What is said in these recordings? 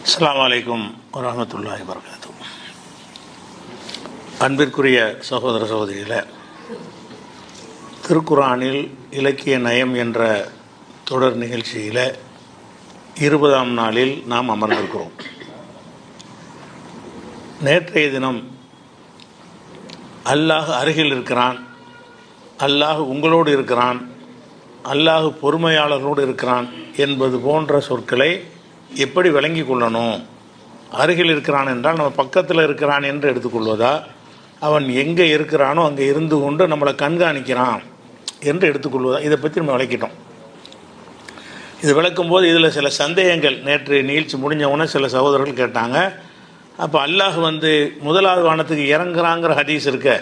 அஸ்ஸலாமு அலைக்கும் வரஹ்மத்துல்லாஹி வபரகாத்துஹு. அன்பிற்குரிய சகோதர சகோதரிகளே, திருக்குர்ஆனில் இலக்கிய நயம் என்ற தொடர் நிகழ்ச்சியில் 20ஆம் நாளில் நாம் அமர்ந்திருக்கிறோம். நேற்றைய தினம் அல்லாஹ் அருகில் இருக்கிறான், அல்லாஹ் உங்களோடு இருக்கிறான், அல்லாஹ் பொறுமையாளர்களோடு இருக்கிறான் என்பது போன்ற சொற்களை எப்படி விளங்கி கொள்ளணும்? அருகில் இருக்கிறான் என்றால் நம்ம பக்கத்தில் இருக்கிறான் என்று எடுத்துக்கொள்வதா, அவன் எங்கே இருக்கிறானோ அங்கே இருந்து கொண்டு நம்மளை கண்காணிக்கிறான் என்று எடுத்துக்கொள்வதா? இதை பற்றி நம்ம விளக்கிட்டோம். இது விளக்கும்போது இதில் சில சந்தேகங்கள் நேற்று நிகழ்ச்சி முடிஞ்சவுடனே சில சகோதரர்கள் கேட்டாங்க, அப்போ அல்லாஹ் முதலாவது வானத்துக்கு இறங்குறாங்கிற ஹதீஸ் இருக்க,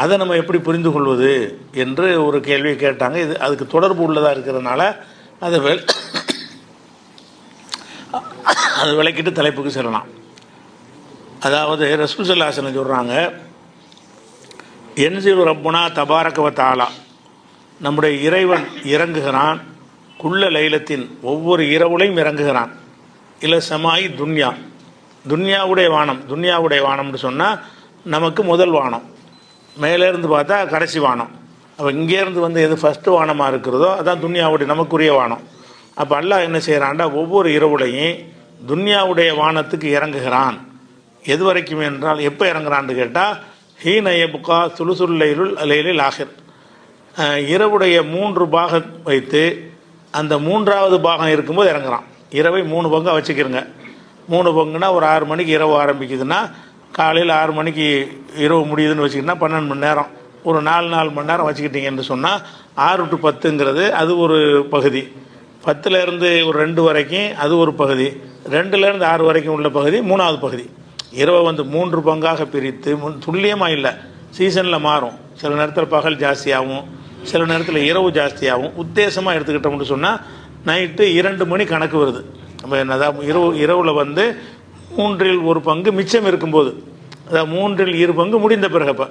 அதை நம்ம எப்படி புரிந்து கொள்வது என்று ஒரு கேள்வியை கேட்டாங்க. இது அதுக்கு தொடர்பு உள்ளதாக இருக்கிறதுனால அதை விளக்கிட்டு தலைப்புக்கு செல்லலாம். அதாவது ரசூல் ஸல்லல்லாஹு அலைஹி வஸல்லம் சொல்கிறாங்க, என்சில் ரப்புனா தபாரக வ தஆலா, நம்முடைய இறைவன் இறங்குகிறான், குல்ல லைலத்தின் ஒவ்வொரு இரவுலையும் இறங்குகிறான், இல்லை சமாயி துன்யா, துன்யாவுடைய வானம். துன்யாவுடைய வானம்னு சொன்னால் நமக்கு முதல் வானம், மேலேருந்து பார்த்தா கடைசி வானம். அப்போ இங்கேருந்து எது ஃபஸ்ட்டு வானமாக இருக்கிறதோ அதான் துன்யாவுடைய நமக்குரிய வானம். அப்போ அல்லாஹ் என்ன செய்கிறான்டா, ஒவ்வொரு இரவுலையும் துன்யாவுடைய வானத்துக்கு இறங்குகிறான். எது வரைக்கும் என்றால் எப்போ இறங்குறான்னு கேட்டால், ஹீன யப்கா சுலுசுல் லைலில் ஆஹிர், இரவுடைய 3 பாகம் வைத்து அந்த 3வது பாகம் இருக்கும்போது இறங்குறான். இரவை 3 பங்காக வச்சுக்கிறங்க. 3 பங்குனா ஒரு 6 மணிக்கு இரவு ஆரம்பிக்குதுன்னா காலையில் 6 மணிக்கு இரவு முடியுதுன்னு வச்சுக்கிட்டா 12 மணி நேரம், ஒரு 4 மணி நேரம் வச்சுக்கிட்டீங்கன்னு சொன்னால் 6 to 10ங்கிறது அது ஒரு பகுதி. 10லேருந்து ஒரு 2 வரைக்கும் அது ஒரு பகுதி, 2லேருந்து 6 வரைக்கும் உள்ள பகுதி 3வது பகுதி. இரவை 3 பங்காக பிரித்து, துல்லியமாக இல்லை, சீசனில் மாறும். சில நேரத்தில் பகல் ஜாஸ்தியாகும், சில நேரத்தில் இரவு ஜாஸ்தியாகும். உத்தேசமாக எடுத்துக்கிட்டோம்னு சொன்னால் நைட்டு 2 மணி கணக்கு வருது. நம்ம என்னதான் இரவில் 3ல் 1 பங்கு மிச்சம் இருக்கும்போது, அதாவது 3ல் 2 பங்கு முடிந்த பிறகு, இப்போ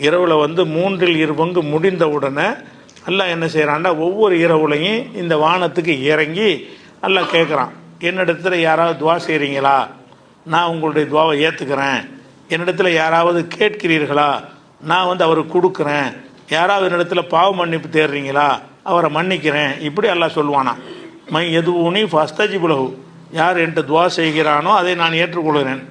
இரவில் 3ல் 2 பங்கு முடிந்த உடனே அல்லாஹ் என்ன செய்கிறான்டா, ஒவ்வொரு இரவுலையும் இந்த வானத்துக்கு இறங்கி அல்லாஹ் கேட்குறான், என்னிடத்துல யாராவது துவா செய்கிறீங்களா, நான் உங்களுடைய துவாவை ஏற்றுக்கிறேன். என்னிடத்துல யாராவது கேட்கிறீர்களா, நான் அவருக்கு கொடுக்குறேன். யாராவது என்னிடத்துல பாவ மன்னிப்பு தேடுறீங்களா, அவரை மன்னிக்கிறேன். இப்படி அல்லாஹ் சொல்லுவானா, மை எதுவுனி ஃபஸ்தஜிபு லஹு, யார் என்கிட்ட துவா செய்கிறானோ அதை நான் ஏற்றுக்கொள்கிறேன்.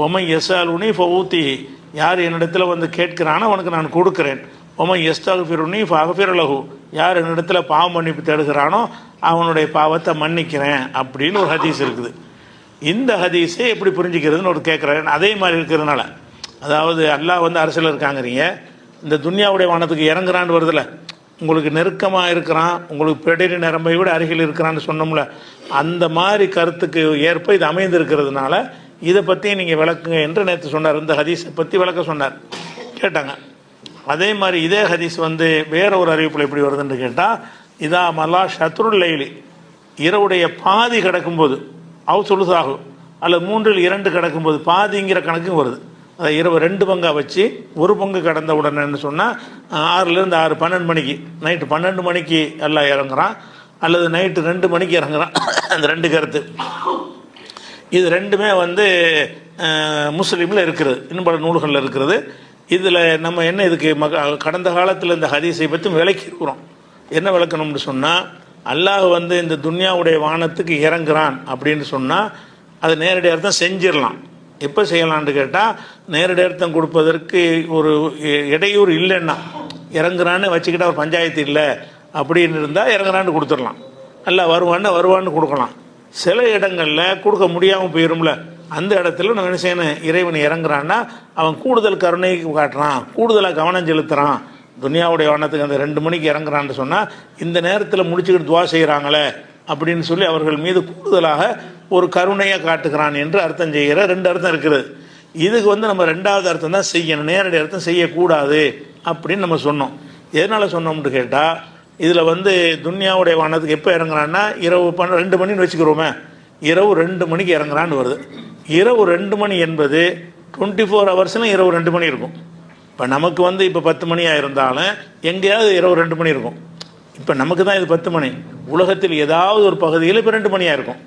ஒமை யஸ்அலுனி ஃபஊதிஹி, யார் என்னிடத்துல கேட்கிறானோ அவனுக்கு நான் கொடுக்குறேன். ஒமை யஸ்தக்ஃபிருனி ஃபஅக்ஃபிர் லஹு, யார் என்னிடத்துல பாவ மன்னிப்பு தேடுகிறானோ அவனுடைய பாவத்தை மன்னிக்கிறேன் அப்படின்னு ஒரு ஹதீஸ் இருக்குது. இந்த ஹதீஸை எப்படி புரிஞ்சுக்கிறதுன்னு ஒரு கேட்குறேன். அதே மாதிரி இருக்கிறதுனால, அதாவது அல்லாஹ் அரசியல் இருக்காங்கிறீங்க, இந்த துன்யாவுடைய வானத்துக்கு இறங்குறான்னு வருதுல்ல, உங்களுக்கு நெருக்கமாக இருக்கிறான், உங்களுக்கு பெடரி நரம்பை விட அருகில் இருக்கிறான்னு சொன்னோம்ல, அந்த மாதிரி கருத்துக்கு ஏற்ப இது அமைந்திருக்கிறதுனால இதை பற்றி நீங்கள் விளக்குங்க என்று நேற்று சொன்னார். இந்த ஹதீஸை பற்றி விளக்க சொன்னார், கேட்டாங்க. அதே மாதிரி இதே ஹதீஸ் வேற ஒரு அறிவிப்பில் எப்படி வருதுன்னு கேட்டால், இதா மலா ஷத்ருல் லைலி, இரவுடைய பாதி கிடக்கும்போது, அவு சுலுசாகும், அல்லது 3ல் 2 கிடக்கும்போது பாதிங்கிற கணக்கும் வருது. அதை இரவு 2 பங்காக வச்சு 1 பங்கு கடந்த உடனேன்னு சொன்னால் 6லேருந்து 6 12 மணிக்கு, நைட்டு 12 மணிக்கு எல்லாம் இறங்குறான், அல்லது நைட்டு 2 மணிக்கு இறங்குறான். அந்த 2 கருத்து, இது ரெண்டுமே முஸ்லீமில் இருக்கிறது, இன்னும் பல நூல்களில் இருக்கிறது. இதில் நம்ம என்ன இதுக்கு கடந்த காலத்தில் இந்த ஹதீஸை பற்றி விளக்கியிருக்கிறோம். என்ன விளக்கணும்னு சொன்னால், அல்லாஹ் இந்த துன்யாவுடைய வானத்துக்கு இறங்குறான் அப்படின்னு சொன்னால் அது நேரடி அர்த்தம் செஞ்சிடலாம். எப்போ செய்யலான்னு கேட்டால், நேரடி அர்த்தம் கொடுப்பதற்கு ஒரு இடையூறு இல்லைன்னா, இறங்குறான்னு வச்சுக்கிட்டா ஒரு பஞ்சாயத்து இல்லை அப்படின்னு இருந்தால் இறங்குறான்னு கொடுத்துடலாம். அல்லாஹ் வருவான்னு கொடுக்கலாம். சில இடங்களில் கொடுக்க முடியாமல் போயிடும்ல, அந்த இடத்துல நம்ம என்ன செய்யணும், இறைவன் இறங்குறான்னா அவன் கூடுதல் கருணை காட்டுறான், கூடுதலாக கவனம் செலுத்துகிறான். துன்யாவுடைய வானத்துக்கு அந்த 2 மணிக்கு இறங்குறான்னு சொன்னால் இந்த நேரத்தில் முடிச்சுக்கிட்டு துவா செய்கிறாங்களே அப்படின்னு சொல்லி அவர்கள் மீது கூடுதலாக ஒரு கருணையை காட்டுகிறான் என்று அர்த்தம் செய்கிற 2 அர்த்தம் இருக்கிறது. இதுக்கு நம்ம 2வது அர்த்தம் தான் செய்யணும், நேரடி அர்த்தம் செய்யக்கூடாது அப்படின்னு நம்ம சொன்னோம். எதனால் சொன்னோம்னு கேட்டால், இதில் துன்யாவுடைய வானத்துக்கு எப்போ இறங்குறான்னா இரவு 2 மணின்னு வச்சுக்கிறோமே, இரவு 2 மணிக்கு இறங்குறான்னு வருது. இரவு 2 மணி என்பது 24 ஹவர்ஸ்லாம் இரவு 2 மணி இருக்கும். இப்போ நமக்கு இப்போ 10 மணியாக இருந்தாலும் எங்கேயாவது இரவு 2 மணி இருக்கும். இப்போ நமக்கு தான் இது 10 மணி, உலகத்தில் ஏதாவது ஒரு பகுதியில் இப்போ 2 மணியாக இருக்கும்.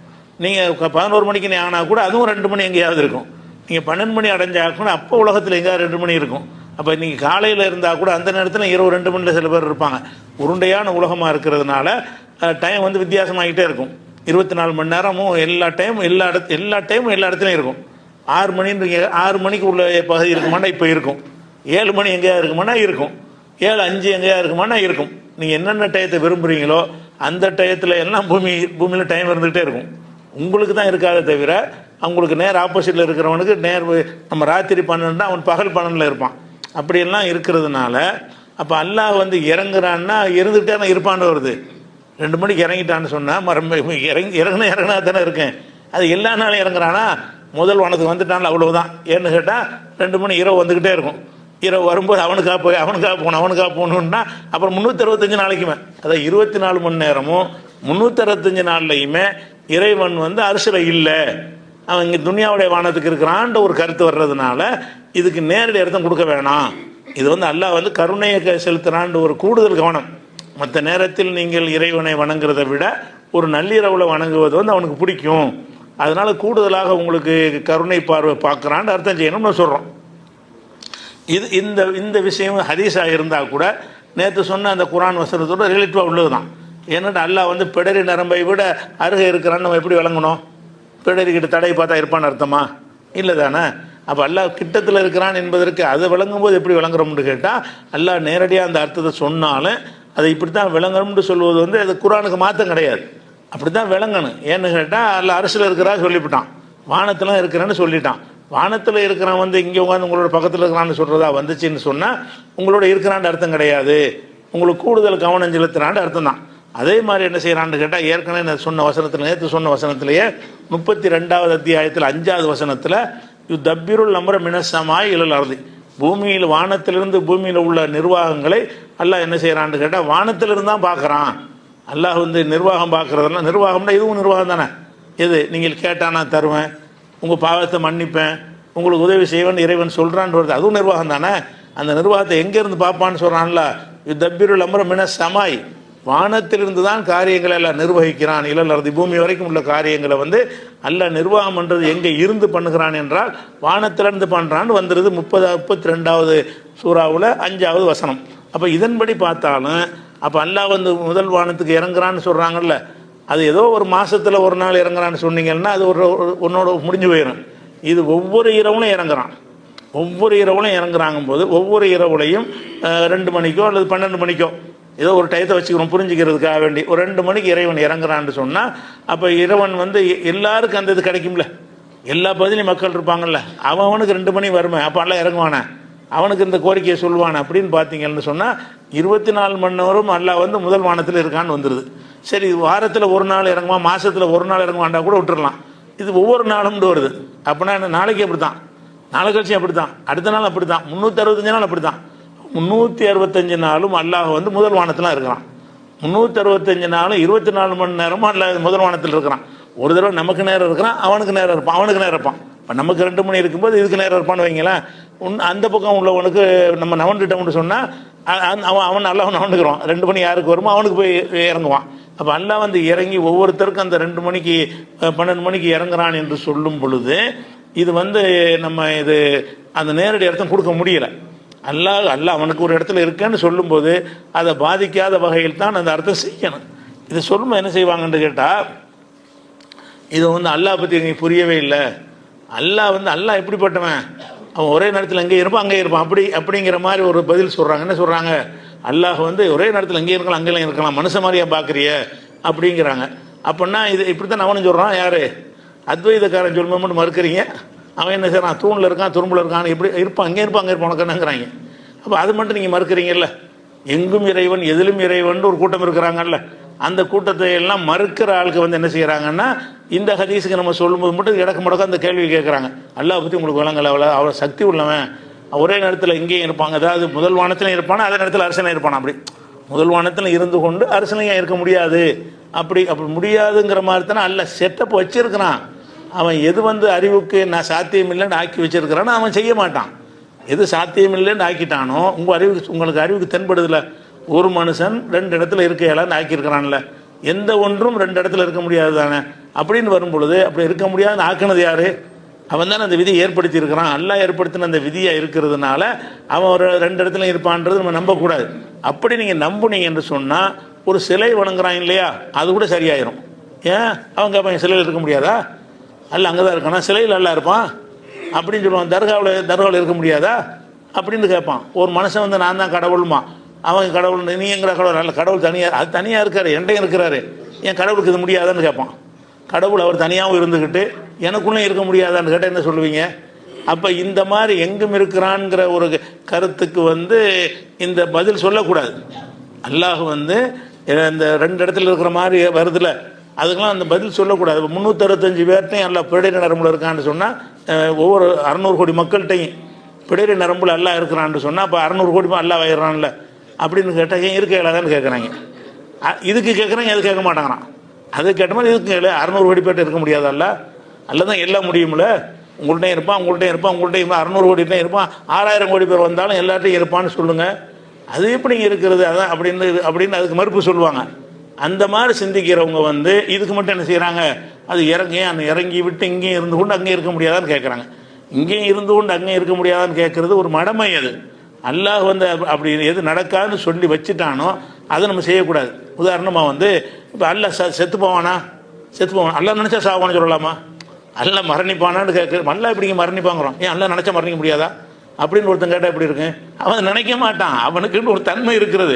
நீங்கள் 11 மணிக்கு ஆனால் கூட அதுவும் 2 மணி எங்கேயாவது இருக்கும். நீங்கள் 12 மணி அடைஞ்சா கூட அப்போ உலகத்தில் எங்கேயாவது 2 மணி இருக்கும். அப்போ நீங்கள் காலையில் இருந்தால் கூட அந்த நேரத்தில் இரவு 2 மணியில் சில பேர் இருப்பாங்க. உருண்டையான உலகமாக இருக்கிறதுனால டைம் வந்து வித்தியாசமாகிட்டே இருக்கும். 24 மணி நேரமும் எல்லா டைமும் எல்லா இடத்துலையும் இருக்கும். 6 மணின்றீங்க, 6 மணிக்கு உள்ள பகுதி இருக்குமானா இப்போ இருக்கும். 7 மணி எங்கேயா இருக்குமானா இருக்கும். 7:05 எங்கேயா இருக்குமானா இருக்கும். நீங்கள் என்னென்ன டயத்தை விரும்புகிறீங்களோ அந்த டயத்தில் எல்லாம் பூமியில் டைம் இருந்துகிட்டே இருக்கும். உங்களுக்கு தான் இருக்காதே தவிர அவங்களுக்கு நேர் ஆப்போசிட்டில் இருக்கிறவனுக்கு நம்ம ராத்திரி 12 அவன் பகல் 12 இருப்பான். அப்படியெல்லாம் இருக்கிறதுனால அப்போ அல்லாஹ் வந்து இறங்குறான்னா இருந்துகிட்டே இருப்பான்னு வருது. 2 மணிக்கு இறங்கிட்டான்னு சொன்னால் இறங்கினா தானே இருக்கேன். அது எல்லா நாளும் இறங்குறானா முதல் வானத்துக்கு வந்துட்டான்ல அவ்வளவுதான். ஏன்னு கேட்டால் 2 மணி இரவு வந்துக்கிட்டே இருக்கும். இரவு வரும்போது அவனுக்காக போகணுன்னா அப்புறம் 365 நாளைக்குமே, அதாவது 24 மணி நேரமும் 365 நாள்லையுமே இறைவன் வந்து அரிசில் இல்லை, அவன் இங்கே துனியாவுடைய வானத்துக்கு இருக்கிறான்ற ஒரு கருத்து வர்றதுனால இதுக்கு நேரடி அர்த்தம் கொடுக்க வேணாம். இது வந்து அல்லாஹ் வந்து கருணையை செலுத்துறான்ற ஒரு கூடுதல் கவனம். மற்ற நேரத்தில் நீங்கள் இறைவனை வணங்குறதை விட ஒரு நள்ளிரவில் வணங்குவது வந்து அவனுக்கு பிடிக்கும். அதனால கூடுதலாக உங்களுக்கு கருணை பார்வை பார்க்குறான்னு அர்த்தம் செய்யணும்னு சொல்கிறோம். இந்த விஷயம் ஹதீஸாக இருந்தால் கூட நேற்று சொன்ன அந்த குரான் வசனத்தோட ரிலேட்டிவாக உள்ளது தான். ஏன்னா அல்லாஹ் வந்து பிடரி நரம்பை விட அருகே இருக்கிறான்னு நம்ம எப்படி விளங்கணும்? பிடரிக்கிட்ட தடை பார்த்தா இருப்பான்னு அர்த்தமா? இல்லை தானே. அப்போ அல்லாஹ் கிட்டத்தில் இருக்கிறான் என்பதற்கு அதை விளங்கும் போது எப்படி விளங்குறோம்னு கேட்டால் அல்லாஹ் நேரடியாக அந்த அர்த்தத்தை சொன்னாலும் அதை இப்படி தான் விளங்கணும்னு சொல்வது வந்து அது குரானுக்கு மாற்றம் கிடையாது. அப்படி தான் விளங்கணும். ஏன்னு கேட்டால் அல்லாஹ் அரசில் இருக்கிறா சொல்லிவிட்டான், வானத்தில் இருக்கிறேன்னு சொல்லிட்டான். வானத்தில் இருக்கிறான் வந்து இங்கே உட்காந்து உங்களோட பக்கத்தில் இருக்கிறான்னு சொல்கிறதா வந்துச்சுன்னு சொன்னால் உங்களோட இருக்கிறான்னு அர்த்தம் கிடையாது, உங்களுக்கு கூடுதல் கவனம் செலுத்துறான்னு அர்த்தம் தான். அதே மாதிரி என்ன செய்யறான்னு கேட்டால் ஏற்கனவே நான் சொன்ன வசனத்தில், நேற்று சொன்ன வசனத்திலேயே 32வது அத்தியாயத்தில் 5வது வசனத்தில் தப்பிருள் அம்ர மினசமாய் இழல் அறுதி, பூமியில் வானத்திலிருந்து பூமியில் உள்ள நிர்வாகங்களை அல்லாஹ் என்ன செய்யறான்னு கேட்டால் வானத்திலிருந்து தான் பார்க்குறான். அல்லாஹ் வந்து நிர்வாகம் பார்க்குறதெல்லாம், நிர்வாகம்னா இதுவும் நிர்வாகம் தானே. எது நீங்கள் கேட்டால் நான் தருவேன், உங்கள் பாவத்தை மன்னிப்பேன், உங்களுக்கு உதவி செய்வேன் இறைவன் சொல்கிறான்னு வருது, அதுவும் நிர்வாகம் தானே. அந்த நிர்வாகத்தை எங்கேருந்து பார்ப்பான்னு சொல்கிறான்ல, தப்பிருள் அம்ர மினசமாய், வானத்திலிருந்து தான் காரியங்களை எல்லாம் நிர்வகிக்கிறான். இழல் பூமி வரைக்கும் உள்ள காரியங்களை வந்து அல்லாஹ் நிர்வாகம் பண்ணுறது எங்கே இருந்து பண்ணுகிறான் என்றால் வானத்திலிருந்து பண்ணுறான்னு வந்துடுது 32வது சூறாவில் 5வது வசனம். அப்போ இதன்படி பார்த்தாலும் அப்போ அல்லாஹ் வந்து முதல் வானத்துக்கு இறங்குறான்னு சொல்கிறாங்கல்ல, அது ஏதோ ஒரு மாதத்தில் ஒரு நாள் இறங்குறான்னு சொன்னீங்கன்னா அது ஒன்னோட முடிஞ்சு போயிடும். இது ஒவ்வொரு இரவுலையும் இறங்குறான். ஒவ்வொரு இரவுலையும் இறங்குறாங்கும் போது ஒவ்வொரு இரவுலையும் 2 மணிக்கோ அல்லது 12 மணிக்கோ ஏதோ ஒரு டயத்தை வச்சுக்கிறோம் புரிஞ்சுக்கிறதுக்காக வேண்டி, ஒரு 2 மணிக்கு இறைவன் இறங்குறான்னு சொன்னால் அப்போ இறைவன் வந்து எல்லாருக்கும் அந்த இது கிடைக்கும்ல, எல்லா பகுதியிலையும் மக்கள் இருப்பாங்கல்ல, அவனுக்கு 2 மணி வருமே, அப்போ எல்லாம் இறங்குவானே, அவனுக்கு இந்த கோரிக்கையை சொல்லுவானே அப்படின்னு பார்த்தீங்கன்னு சொன்னால் 24 மணி நேரம் அல்லாஹ் வந்து முதல் வானத்தில் இருக்கான்னு வந்துடுது. சரி, வாரத்தில் ஒரு நாள் இறங்குவான், மாதத்தில் ஒரு நாள் இறங்குவான்டா கூட விட்டுடலாம். இது ஒவ்வொரு நாளும் வருது. அப்படின்னா என்ன, நாளைக்கு அப்படி தான், நாளை கழிச்சு அப்படி தான், அடுத்த நாள் அப்படி தான், 365 நாள் அப்படி தான். 365 நாளும் அல்லாஹ் வந்து முதல் வானத்தில் இருக்கிறான். 365 நாளும் 24 மணி நேரமும் அல்லாஹ் முதல் வானத்தில் இருக்கிறான். ஒரு தடவை நமக்கு நேரம் இருக்கிறான், அவனுக்கு நேரம் இருப்பான், அவனுக்கு நேரம் இருப்பான். இப்போ நமக்கு 2 மணி இருக்கும்போது இதுக்கு நேரம் இருப்பான்னு வைங்களேன். அந்த பக்கம் உள்ளவனுக்கு நம்ம நவண்டுட்டோம்னு சொன்னால் அவன் நல்லா நவண்டுக்கிறான். 2 மணி யாருக்கு வருமோ அவனுக்கு போய் இறங்குவான். அப்போ அல்லாஹ் வந்து இறங்கி ஒவ்வொருத்தருக்கும் அந்த 2 மணிக்கு 12 மணிக்கு இறங்குறான் என்று சொல்லும் பொழுது இது வந்து நம்ம இது அந்த நேரடி அர்த்தம் கொடுக்க முடியலை. அல்லாஹ் அவனுக்கு ஒரு இடத்துல இருக்கேன்னு சொல்லும்போது அதை பாதிக்காத வகையில் தான் அந்த அர்த்தம் செய்யணும். இது சொல்லும்போது என்ன செய்வாங்கன்னு கேட்டால், இது வந்து அல்லாஹ் பற்றி எங்களுக்கு புரியவே இல்லை, அல்லாஹ் எப்படிப்பட்டவன், அவன் ஒரே நேரத்தில் எங்கே இருப்பான் அங்கே இருப்பான் அப்படிங்கிற மாதிரி ஒரு பதில் சொல்கிறாங்க. என்ன சொல்கிறாங்க, அல்லாஹ் வந்து ஒரே நேரத்தில் எங்கே இருக்கலாம் அங்கேயும் இருக்கலாம், மனுஷ மாதிரியா பார்க்குறிய அப்படிங்கிறாங்க. அப்படின்னா இது இப்படித்தான் அவனு சொல்கிறான். யார் அத்வைதக்காரன் சொல்லும்போது மட்டும் மறுக்கிறீங்க, அவன் என்ன செய்யறான், தூணில் இருக்கான் துரும்பில் இருக்கான், எப்படி இருப்பான், அங்கே இருப்பான் அங்கே இருப்பான் உனக்குன்னாங்கிறாங்க. அப்போ அது மட்டும் நீங்கள் மறுக்கிறீங்கல்ல. எங்கும் இறைவன் எதிலும் இறைவன் ஒரு கூட்டம் இருக்கிறாங்கல்ல, அந்த கூட்டத்தை எல்லாம் மறுக்கிற ஆளுக்கு வந்து என்ன செய்கிறாங்கன்னா இந்த ஹதீஸுக்கு நம்ம சொல்லும்போது மட்டும் இடக்கு முடக்க அந்த கேள்வி கேட்குறாங்க. அல்லாஹ் பற்றி உங்களுக்கு விளங்கல, அவ்வளோ சக்தி உள்ளவன், ஒரே நேரத்தில் இங்கேயும் இருப்பாங்க, அதாவது முதல் வானத்திலையும் இருப்பானா அதே நேரத்தில் அரசனையும் இருப்பானா, அப்படி முதல் வானத்தில் இருந்து கொண்டு அரசனையும் இருக்க முடியாது, அப்படி முடியாதுங்கிற மாதிரி தானே அல்லாஹ் செட்டப் வச்சிருக்கிறான். அவன் எது வந்து அறிவுக்கு நான் சாத்தியம் இல்லைன்னு ஆக்கி வச்சிருக்கிறானோ அவன் செய்ய மாட்டான். எது சாத்தியம் இல்லைன்னு ஆக்கிட்டானோ உங்களுக்கு அறிவுக்கு தென்படுதில்ல. ஒரு மனுஷன் 2 இடத்துல இருக்க இயலான்னு ஆக்கியிருக்கிறான்ல, எந்த ஒன்றும் ரெண்டு இடத்துல இருக்க முடியாது தானே அப்படின்னு வரும் பொழுது அப்படி இருக்க முடியாதுன்னு ஆக்குனது யாரு? அவன் தானே அந்த விதியை ஏற்படுத்தி இருக்கிறான். அல்லாஹ் ஏற்படுத்தின அந்த விதியா இருக்கிறதுனால அவன் ஒரு ரெண்டு இடத்துல இருப்பான்றது நம்ம நம்பக்கூடாது. அப்படி நீங்க நம்புனீங்க என்று சொன்னா ஒரு சிலை வணங்குறான் இல்லையா, அது கூட சரியாயிரும். ஏன் அவங்க கேட்பாங்க, சிலையில் இருக்க முடியாதா? அல்ல அங்கே தான் இருக்கானா, சிலையில் அல்ல இருப்பான் அப்படின்னு சொல்லுவான். தர்காவில் இருக்க முடியாதா அப்படின்னு கேட்பான். ஒரு மனுஷன் வந்து நான் தான் கடவுளுமா, அவன் கடவுள் நீ எங்கிற கடவுள் அல்ல, கடவுள் தனியாக அது தனியாக இருக்காரு, என்கிட்டையும் இருக்கிறாரு, என் கடவுளுக்கு இது முடியாதான்னு கேட்பான். கடவுள் அவர் தனியாகவும் இருந்துக்கிட்டு எனக்குள்ளே இருக்க முடியாதான்னு கேட்டால் என்ன சொல்லுவீங்க? அப்போ இந்த மாதிரி எங்கும் இருக்கிறான்ங்கிற ஒரு கருத்துக்கு வந்து இந்த பதில் சொல்லக்கூடாது. அல்லாஹ் வந்து இந்த ரெண்டு இடத்துல இருக்கிற மாதிரி வருதுல, அதுக்கெல்லாம் அந்த பதில் சொல்லக்கூடாது. 365 பேர்ட்டையும் அல்ல பிடரி நரம்புல இருக்கான்னு சொன்னால், ஒவ்வொரு 600 கோடி மக்கள்கிட்டையும் பிடரி நரம்புல அல்லா இருக்கிறான்னு சொன்னால் அப்போ 600 கோடி அல்லா ஆயிடுறான்ல அப்படின்னு கேட்டால் ஏன் இருக்க இயலாதான்னு கேட்குறாங்க. இதுக்கு கேட்குறாங்க, அது கேட்க மாட்டாங்கிறான். அது கேட்ட மாதிரி இதுக்கு 600 கோடி பேர்ட்ட இருக்க முடியாதல்ல, அல்ல தான் எல்லாம் முடியுமில்ல. உங்கள்கிட்டையும் இருப்பான், உங்கள்கிட்டையும் இருப்பான், உங்கள்கிட்டையும் இருப்பான், 600 கோடிட்டையும் இருப்பான், 6000 கோடி பேர் வந்தாலும் எல்லார்ட்டையும் இருப்பான்னு சொல்லுங்கள். அது எப்படி இருக்கிறது அதான் அப்படின்னு அதுக்கு மறுப்பு சொல்லுவாங்க. அந்த மாதிரி சிந்திக்கிறவங்க வந்து இதுக்கு மட்டும் என்ன செய்கிறாங்க, அது இறங்கி விட்டு இங்கேயும் இருந்து கொண்டு அங்கேயும் இருக்க முடியாதான்னு கேட்குறாங்க. இங்கேயும் இருந்து கொண்டு அங்கேயும் இருக்க முடியாதான்னு கேட்குறது ஒரு மடமை. அது அல்லாஹ் வந்து அப்படி எது நடக்காதுன்னு சொல்லி வச்சுட்டானோ அதை நம்ம செய்யக்கூடாது. உதாரணமாக வந்து இப்போ அல்லாஹ் செத்து போவானா, அல்லாஹ் நினச்சா சாவான்னு சொல்லலாமா? அல்லாஹ் மரணிப்பானான்னு கேட்குற, அல்லாஹ் இப்படிங்க மரணிப்பாங்கிறோம், ஏன் அல்லாஹ் நினச்சா மரணிக்க முடியாதா அப்படின்னு ஒருத்தன் கேட்டால் எப்படி இருக்கு? அவன் நினைக்க மாட்டான், அவனுக்குன்னு ஒரு தன்மை இருக்கிறது.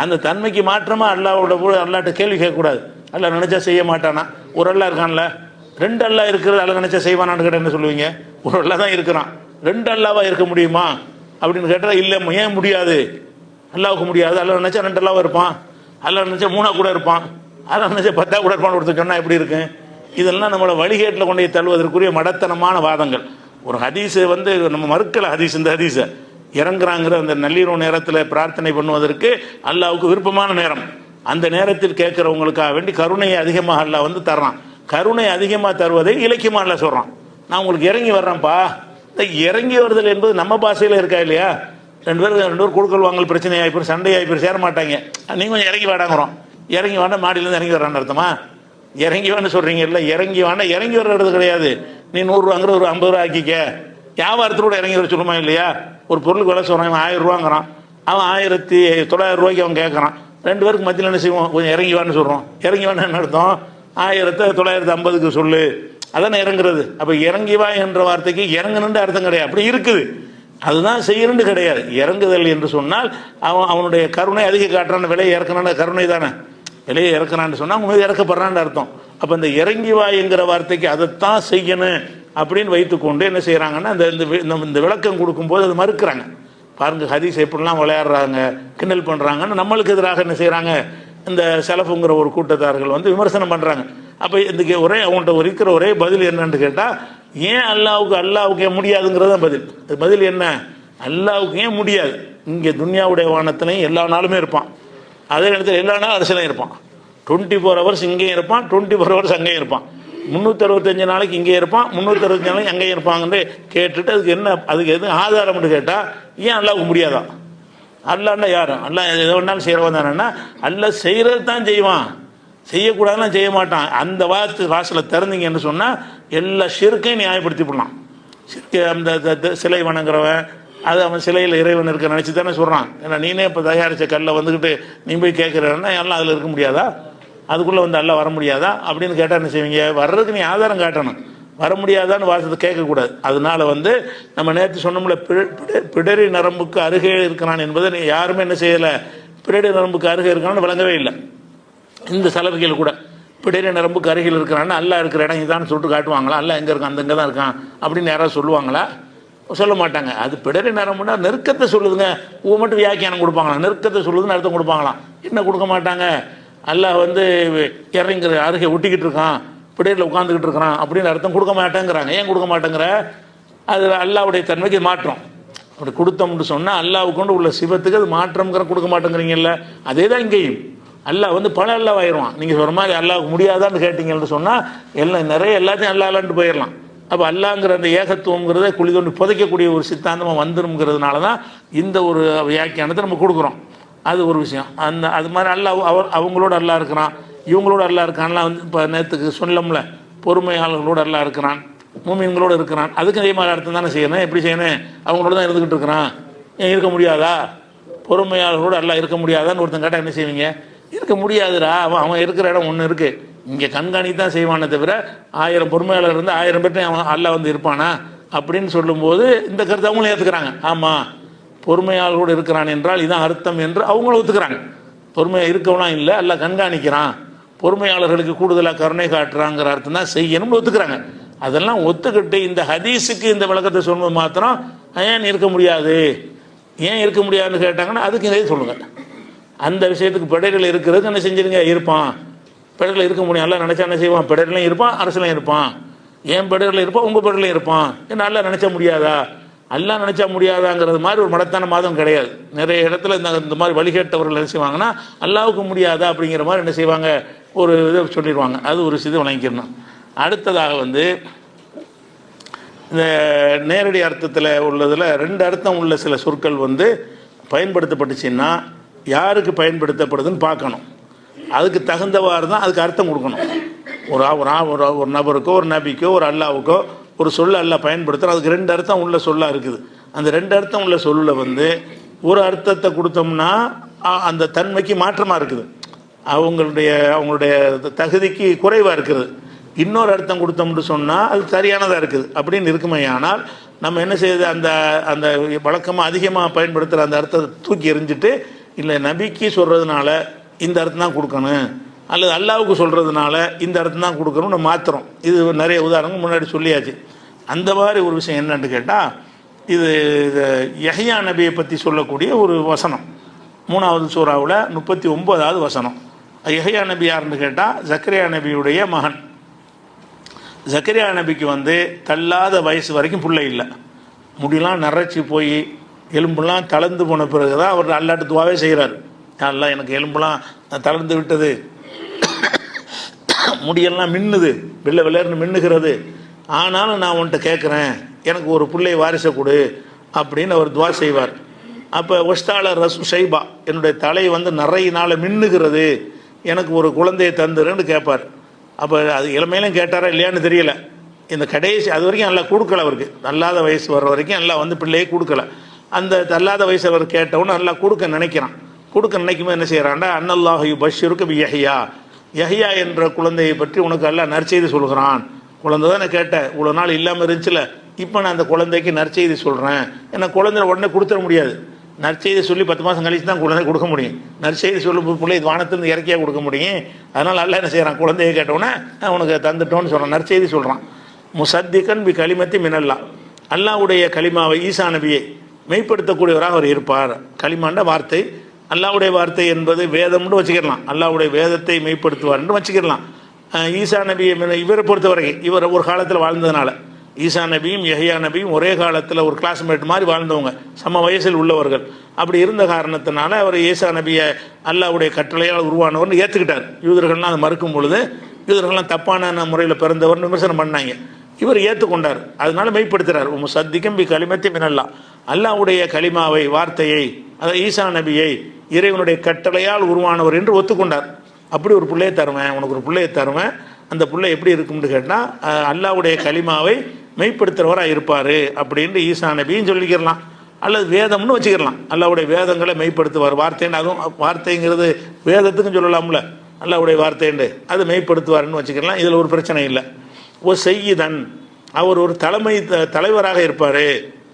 அந்த தன்மைக்கு மாற்றமாக அல்லாஹ்ட்ட கேள்வி கேட்கக்கூடாது. அல்லாஹ் நினைச்சா செய்ய மாட்டானா? ஒரு அல்லாஹ் இருக்கான்ல, ரெண்டு அல்லாஹ் இருக்கிறது, அல்லாஹ் நினைச்சா செய்வானான்னு கேட்டால் என்ன சொல்லுவீங்க? ஒரு அல்லாஹ் தான் இருக்கிறான், ரெண்டு அல்லாவா இருக்க முடியுமா அப்படின்னு கேட்டால் இல்லை, ஏன் முடியாது? அல்லாவுக்கு முடியாது. அல்லாஹ் நினைச்சா ரெண்டு அல்லாவா இருப்பான், அல்லாஹ் நினைச்சா 3 கூட இருப்பான், அல்லாஹ் நினைச்சா 10 கூட இருப்பான்னு ஒருத்தர் சொன்னால் எப்படி இருக்கு? இதெல்லாம் நம்மளை வழிகேட்டில் கொண்டு தள்ளுவதற்குரிய மடத்தனமான வாதங்கள். ஒரு ஹதீஸை வந்து நம்ம மறுக்கல, இந்த ஹதீஸை இறங்குறாங்கிற அந்த நள்ளிரவு நேரத்தில் பிரார்த்தனை பண்ணுவதற்கு அல்லாவுக்கு விருப்பமான நேரம். அந்த நேரத்தில் கேட்குறவங்களுக்காக வேண்டி கருணையை அதிகமாக அல்லாஹ் வந்து தர்றான். கருணை அதிகமாக தருவதை இலக்கியமாக அல்லாஹ் சொல்கிறான். நான் உங்களுக்கு இறங்கி வர்றேன்ப்பா. இறங்கி வருதல் என்பது நம்ம பாஷையில் இருக்கா இல்லையா? ரெண்டு பேரும் கொடுக்கல் வாங்கல் பிரச்சனை ஆகிப்போம், சண்டை ஆகிப்போம், சேர மாட்டாங்க. நீங்கள் கொஞ்சம் இறங்கி வாடாங்கிறோம். இறங்கி வாண்டா மாடியிலேருந்து இறங்கி வர்றான்னு அர்த்தமா? இறங்கி வான்னு சொல்கிறீங்க இல்லை, இறங்கி வாண்டா இறங்கி வர்றது கிடையாது. நீ 100 ரூபாங்கிற ஒரு 50 ரூபா ஆக்கிக்க. வியாபாரத்தோட இறங்கி வர சொல்லுமா இல்லையா? ஒரு பொருளுக்கு விலை சொல்கிறான், அவன் 1000 ரூபாங்கிறான், அவன் 1900 ரூபாய்க்கு அவன் கேட்குறான். ரெண்டு பேருக்கு மத்தியில் என்ன செய்வோம்? கொஞ்சம் இறங்கி வான்னு சொல்கிறோம். இறங்கி வான்னு என்ன அர்த்தம்? 1950க்கு சொல்லு, அதானே இறங்குறது. அப்போ இறங்கி வா என்ற வார்த்தைக்கு இறங்கணுன்ற அர்த்தம் கிடையாது, அப்படி இருக்குது. அதுதான் செய்யணுன்னு கிடையாது. இறங்குதல் என்று சொன்னால் அவனுடைய கருணை அதிக காட்டுறான்னு, விலையை இறக்கணுன்ற கருணை தானே. விலையை இறக்குறான்னு சொன்னால் அவங்க இறக்கப்படுறான்னு அர்த்தம். அப்போ இந்த இறங்கி வா என்கிற வார்த்தைக்கு அதைத்தான் செய்யணும் அப்படின்னு வைத்துக்கொண்டு என்ன செய்கிறாங்கன்னா இந்த விளக்கம் கொடுக்கும்போது அது மறுக்கிறாங்க. பாருங்க ஹதீஸ் எப்படிலாம் விளையாடுறாங்க, கிண்டல் பண்ணுறாங்கன்னு நம்மளுக்கு எதிராக என்ன செய்கிறாங்க, இந்த செலஃபுங்கிற ஒரு கூட்டத்தார்கள் வந்து விமர்சனம் பண்ணுறாங்க. அப்போ இதுக்கு அவங்கள்ட்ட இருக்கிற ஒரே பதில் என்னன்னு கேட்டால், ஏன் அல்லாவுக்கு ஏன் முடியாதுங்கிறதான் பதில் என்ன? அல்லாவுக்கு ஏன் முடியாது? இங்கே துன்யாவுடைய வானத்திலையும் எல்லா நாளுமே இருப்பான், அதே நேரத்தில் எல்லா நாளும் அரசியலையும் இருப்பான். 24 ஹவர்ஸ் இங்கேயும் இருப்பான், 24 ஹவர்ஸ் அங்கேயும் இருப்பான். 365 நாளைக்கு இங்கே இருப்பான், 365 நாளைக்கு அங்கேயும் இருப்பாங்கன்னு கேட்டுட்டு அதுக்கு எது ஆதாரம்னு கேட்டால், ஏன் அல்லாவுக்கு முடியாதா? அல்லான்னா யாரும் அல்லாஹ் எதை வேணாலும் செய்கிறவன் தானேன்னா, அல்லாஹ் செய்கிறது தான் செய்வான், செய்யக்கூடாதுலாம் செய்ய மாட்டான். அந்த வாசலை திறந்தீங்கன்னு சொன்னால் எல்லா ஷிர்க்கையும் நியாயப்படுத்திவிடலாம். ஷிர்கை அந்த சிலை வணங்குறவன், அது அவன் சிலையில் இறைவன் இருக்க நினச்சி தானே சொல்கிறான். ஏன்னா நீனே இப்போ தயாரித்த கல்லை வந்துக்கிட்டு நீ போய் கேட்குறன்னா எல்லாம் அதில் இருக்க முடியாதா? அதுக்குள்ளே வந்து எல்லாம் வர முடியாதா அப்படின்னு கேட்டால் என்ன செய்வீங்க? வர்றதுக்கு நீ ஆதாரம் காட்டணும். வர முடியாதான்னு வாசத்தை கேட்கக்கூடாது. அதனால வந்து நம்ம நேற்று சொன்னோம்ல, பிடரி நரம்புக்கு அருகே இருக்கிறான் என்பதை யாருமே என்ன செய்யலை, பிடரி நரம்புக்கு அருகே இருக்கிறான்னு விளங்கவே இல்லை. இந்த சலவைகள் கூட பிடரி நரம்புக்கு அருகில் இருக்கிறான்னு அல்லா இருக்கிற இடம் இதான்னு சொல்லிட்டு காட்டுவாங்களா? அல்ல எங்கே இருக்கான், அந்த இங்கே தான் இருக்கான் அப்படின்னு யாராவது சொல்லுவாங்களா? சொல்ல மாட்டாங்க. அது பிடரி நரம்புனா நெருக்கத்தை சொல்லுதுங்க. மட்டும் வியாக்கியானம் கொடுப்பாங்களா? நெருக்கத்தை சொல்லுதுன்னு அர்த்தம் கொடுப்பாங்களாம். என்ன கொடுக்க மாட்டாங்க? அல்லாஹ் வந்து இறங்குற அருகே ஒட்டிக்கிட்டு இருக்கான், பிடரில் உட்காந்துக்கிட்டு இருக்கிறான் அப்படின்னு அர்த்தம் கொடுக்க மாட்டேங்கிறாங்க. ஏன் கொடுக்க மாட்டேங்கிற? அது அல்லாவுடைய தன்மைக்கு மாற்றம். அப்படி கொடுத்தோம்னு சொன்னால் அல்லாவுக்கு கொண்டு உள்ள சிவத்துக்கு அது மாற்றம்ங்கிற கொடுக்க மாட்டேங்கிறீங்கல்ல. அதே தான் இங்கேயும் அல்லாஹ் வந்து பல அல்லாஹ் ஆயிடுவான். நீங்கள் சொல்கிற மாதிரி அல்லாவுக்கு முடியாதான்னு கேட்டீங்கன்னு சொன்னால் எல்லாத்தையும் அல்லாஹ்லான்ட்டு போயிடலாம். அப்போ அல்லாங்கிற அந்த ஏகத்துவங்கிறத குழி தோண்டி புதைக்கக்கூடிய ஒரு சித்தாந்தமாக வந்துருங்கிறதுனால தான் இந்த ஒரு வியாக்கியானத்தை நம்ம கொடுக்குறோம். அது ஒரு விஷயம். அது மாதிரி அல்லாஹ் அவங்களோட அல்லாஹ் இருக்கிறான், இவங்களோட அல்லாஹ் இருக்கான்லாம் வந்து இப்போ நேற்றுக்கு சொல்லம்ல, பொறுமையாளர்களோடு அல்லாஹ் இருக்கிறான், மூமின்களோடு இருக்கிறான். அதுக்கு அதே மாதிரி அர்த்தம் தானே செய்யணும். எப்படி செய்யணும்? அவங்களோட தான் இருந்துக்கிட்டு இருக்கிறான், ஏன் இருக்க முடியாதா? பொறுமையாளர்களோடு அல்லாஹ் இருக்க முடியாதான்னு ஒருத்தன் கேட்டால் என்ன செய்வீங்க? இருக்க முடியாதுடா, அவன் இருக்கிற இடம் ஒன்று இருக்குது, இங்கே கண்காணித்து தான் செய்வானே தவிர 1000 பொறுமையாளர் இருந்து 1000 பேர்ட்டையும் அவன் அல்லாஹ் வந்து இருப்பானா அப்படின்னு சொல்லும்போது இந்த கருத்தை அவங்களும் ஏற்றுக்கிறாங்க. ஆமாம், பொறுமையாளர்களோடு இருக்கிறான் என்றால் இதான் அர்த்தம் என்று அவங்களும் ஒத்துக்கிறாங்க. பொறுமையாக இருக்கவனா இல்லை, அல்லாஹ் கண்காணிக்கிறான், பொறுமையாளர்களுக்கு கூடுதலாக கருணை காட்டுறாங்கிற அர்த்தம் தான் செய்யணும்னு ஒத்துக்கிறாங்க. அதெல்லாம் ஒத்துக்கிட்டு இந்த ஹதீஸுக்கு இந்த விளக்கத்தை சொல்லும்போது மாத்திரம் ஏன் இருக்க முடியாது, ஏன் இருக்க முடியாதுன்னு கேட்டாங்கன்னா அதுக்கு இதே சொல்லுங்கள். அந்த விஷயத்துக்கு பிடைகள் இருக்கிறதுக்கு என்ன செஞ்சிருங்க? இருப்பான், பிடைகள் இருக்க முடியும். நல்லா நினச்சா என்ன செய்வான்? பிடைகளையும் இருப்பான், அரசுலையும் இருப்பான். ஏன் பிடைகள் இருப்பான்? உங்கள் பிடைகளையும் இருப்பான். ஏன்னா நல்லா நினச்சா முடியாதா? எல்லாம் நினச்சா முடியாதாங்கிறது மாதிரி ஒரு மடத்தான மாதம் கிடையாது. நிறைய இடத்துல இந்த மாதிரி வழிகேட்டவர்கள் என்ன செய்வாங்கன்னா அல்லாவுக்கு முடியாதா அப்படிங்கிற மாதிரி என்ன செய்வாங்க, ஒரு இதை சொல்லிடுவாங்க. அது ஒரு சிதை வழங்கிக்கணும். அடுத்ததாக வந்து இந்த நேரடி அர்த்தத்தில் உள்ளதில் 2 அர்த்தம் உள்ள சில சொற்கள் வந்து பயன்படுத்தப்பட்டுச்சுன்னா யாருக்கு பயன்படுத்தப்படுதுன்னு பார்க்கணும். அதுக்கு தகுந்தவாறு தான் அதுக்கு அர்த்தம் கொடுக்கணும். ஒரு நபருக்கோ ஒரு நபிக்கோ ஒரு அல்லாவுக்கோ ஒரு சொல்ல அல்லாஹ் பயன்படுத்துகிறோம், அதுக்கு 2 அர்த்தம் உள்ள சொல்லாக இருக்குது. அந்த 2 அர்த்தம் உள்ள சொல்லில் வந்து ஒரு அர்த்தத்தை கொடுத்தோம்னா அந்த தன்மைக்கு மாற்றமாக இருக்குது, அவங்களுடைய தகுதிக்கு குறைவாக இருக்குது. இன்னொரு அர்த்தம் கொடுத்தோம்னு சொன்னால் அது சரியானதாக இருக்குது அப்படின்னு இருக்குமே. ஆனால் நம்ம என்ன செய்யுது, அந்த அந்த வழக்கமாக அதிகமாக பயன்படுத்துகிற அந்த அர்த்தத்தை தூக்கி எறிஞ்சிட்டு இல்லை நபிக்கு சொல்கிறதுனால இந்த அர்த்தம் தான் கொடுக்கணும், அல்லது அல்லாவுக்கு சொல்கிறதுனால இந்த அர்த்தம் தான் கொடுக்கணும்னு மாத்திரம். இது நிறைய உதாரணங்கள் முன்னாடி சொல்லியாச்சு. அந்த மாதிரி ஒரு விஷயம் என்னன்னு கேட்டால், இது யஹ்யா நபியை பற்றி சொல்லக்கூடிய ஒரு வசனம் 3வது சூறாவில் 39வது வசனம். யஹ்யா நபி யாருன்னு கேட்டால் ஜக்கரியா நபியுடைய மகன். ஜக்கரியா நபிக்கு வந்து தள்ளாத வயசு வரைக்கும் பிள்ளை இல்லை, முடியெல்லாம் நரைச்சி போய் எலும்புலாம் தளர்ந்து போன பிறகு தான் அவர் அல்லாட்டு துவாவே செய்கிறார். அல்லா எனக்கு எலும்புலாம் தளர்ந்து விட்டது, முடியெல்லாம் மின்னுது, வெள்ளேர்னு மின்னுகிறது, ஆனாலும் நான் உன்கிட்ட கேட்குறேன் எனக்கு ஒரு பிள்ளை வாரிசை கொடு அப்படின்னு அவர் துவா செய்வார். அப்போ ஒஸ்தால ரசு ஷைபா, என்னுடைய தலை வந்து நிறையினால் மின்னுகிறது, எனக்கு ஒரு குழந்தையை தந்துருன்னு கேட்பார். அப்போ அது இளமையிலும் கேட்டாரா இல்லையான்னு தெரியல. இந்த கடைசி அது வரைக்கும் நல்லா கொடுக்கல, அவருக்கு தள்ளாத வயசு வர்ற வரைக்கும் நல்லா வந்து பிள்ளையை கொடுக்கல. அந்த தள்ளாத வயசு அவர் கேட்டவுன்னு நல்லா கொடுக்க நினைக்கிறான். கொடுக்க நினைக்கும்போது என்ன செய்கிறான்டா, அன்னல்லாஹு பஷிருக்கு பி யஹ்யா, யஹ்யா என்ற குழந்தையை பற்றி உனக்கு அல்லாஹ் நற்செய்தி சொல்கிறான். குழந்தை தான் நான் கேட்டேன், இவ்வளோ நாள் இல்லாமல் இருந்துச்சுல, இப்போ நான் அந்த குழந்தைக்கு நற்செய்தி சொல்கிறேன். ஏன்னா குழந்தை உடனே கொடுத்துட முடியாது, நற்செய்தி சொல்லி 10 மாதம் கழிச்சு தான் குழந்தை கொடுக்க முடியும். நற்செய்தி சொல்லும் பிள்ளை வானத்திலிருந்து இறக்கியாக கொடுக்க முடியும். அதனால் அல்லாஹ் என்ன செய்கிறான், குழந்தையை கேட்டவுடனே உனக்கு தந்துட்டோன்னு சொல்கிறான், நற்செய்தி சொல்கிறான். முசத்திகன் பி கலிமத்தி மினல்லா, அல்லாஹ்வுடைய கலிமாவை ஈசா நபியை மெய்ப்படுத்தக்கூடியவராக அவர் இருப்பார். கலிமாண்ட வார்த்தை, அல்லாஹ்வுடைய வார்த்தை என்பது வேதம்னு வச்சுக்கிடலாம், அல்லாஹ்வுடைய வேதத்தை மெய்ப்படுத்துவார்னு வச்சுக்கிடலாம். ஈசா நபியை இவரை பொறுத்த வரைக்கும் இவர் ஒரு காலத்தில் வாழ்ந்ததுனால, ஈசா நபியும் யஹ்யா நபியும் ஒரே காலத்தில் ஒரு கிளாஸ்மேட் மாதிரி வாழ்ந்தவங்க, சம வயசில் உள்ளவர்கள். அப்படி இருந்த காரணத்தினால அவர் ஈசா நபியை அல்லாஹ்வுடைய கட்டளையால் உருவானவர்னு ஏற்றுக்கிட்டார். யூதர்கள்லாம் அதை மறுக்கும் பொழுது யூதர்கள்லாம் தப்பான முறையில் பிறந்தவர்னு விமர்சனம் பண்ணாங்க. இவர் ஏற்றுக்கொண்டார், அதனால மெய்ப்படுத்துகிறார். சத்திகம் பி கலிமத்தி மினல்லா, அல்லாஹ்வுடைய கலிமாவை வார்த்தையை, அதாவது ஈசா நபியை இறைவனுடைய கட்டளையால் உருவானவர் என்று ஒத்துக்கொண்டார். அப்படி ஒரு பிள்ளையை தருவேன், உனக்கு ஒரு பிள்ளையை தருவேன், அந்த பிள்ளை எப்படி இருக்கும்னு கேட்டால் அல்லாஹ்வுடைய கலிமாவை மெய்ப்படுத்துகிறவராக இருப்பார் அப்படின்னு ஈசா நபியும் சொல்லிக்கிறலாம். அல்லது வேதம்னு வச்சுக்கிடலாம், அல்லாஹ்வுடைய வேதங்களை மெய்ப்படுத்துவார். வார்த்தைன்னு, அதுவும் வார்த்தைங்கிறது வேதத்துக்கும் சொல்லலாம்ல, அல்லாஹ்வுடைய வார்த்தைன்னு அது மெய்ப்படுத்துவார்னு வச்சுக்கலாம். இதில் ஒரு பிரச்சனை இல்லை. ஒரு செய்யிதன், அவர் ஒரு தலைவராக இருப்பார்.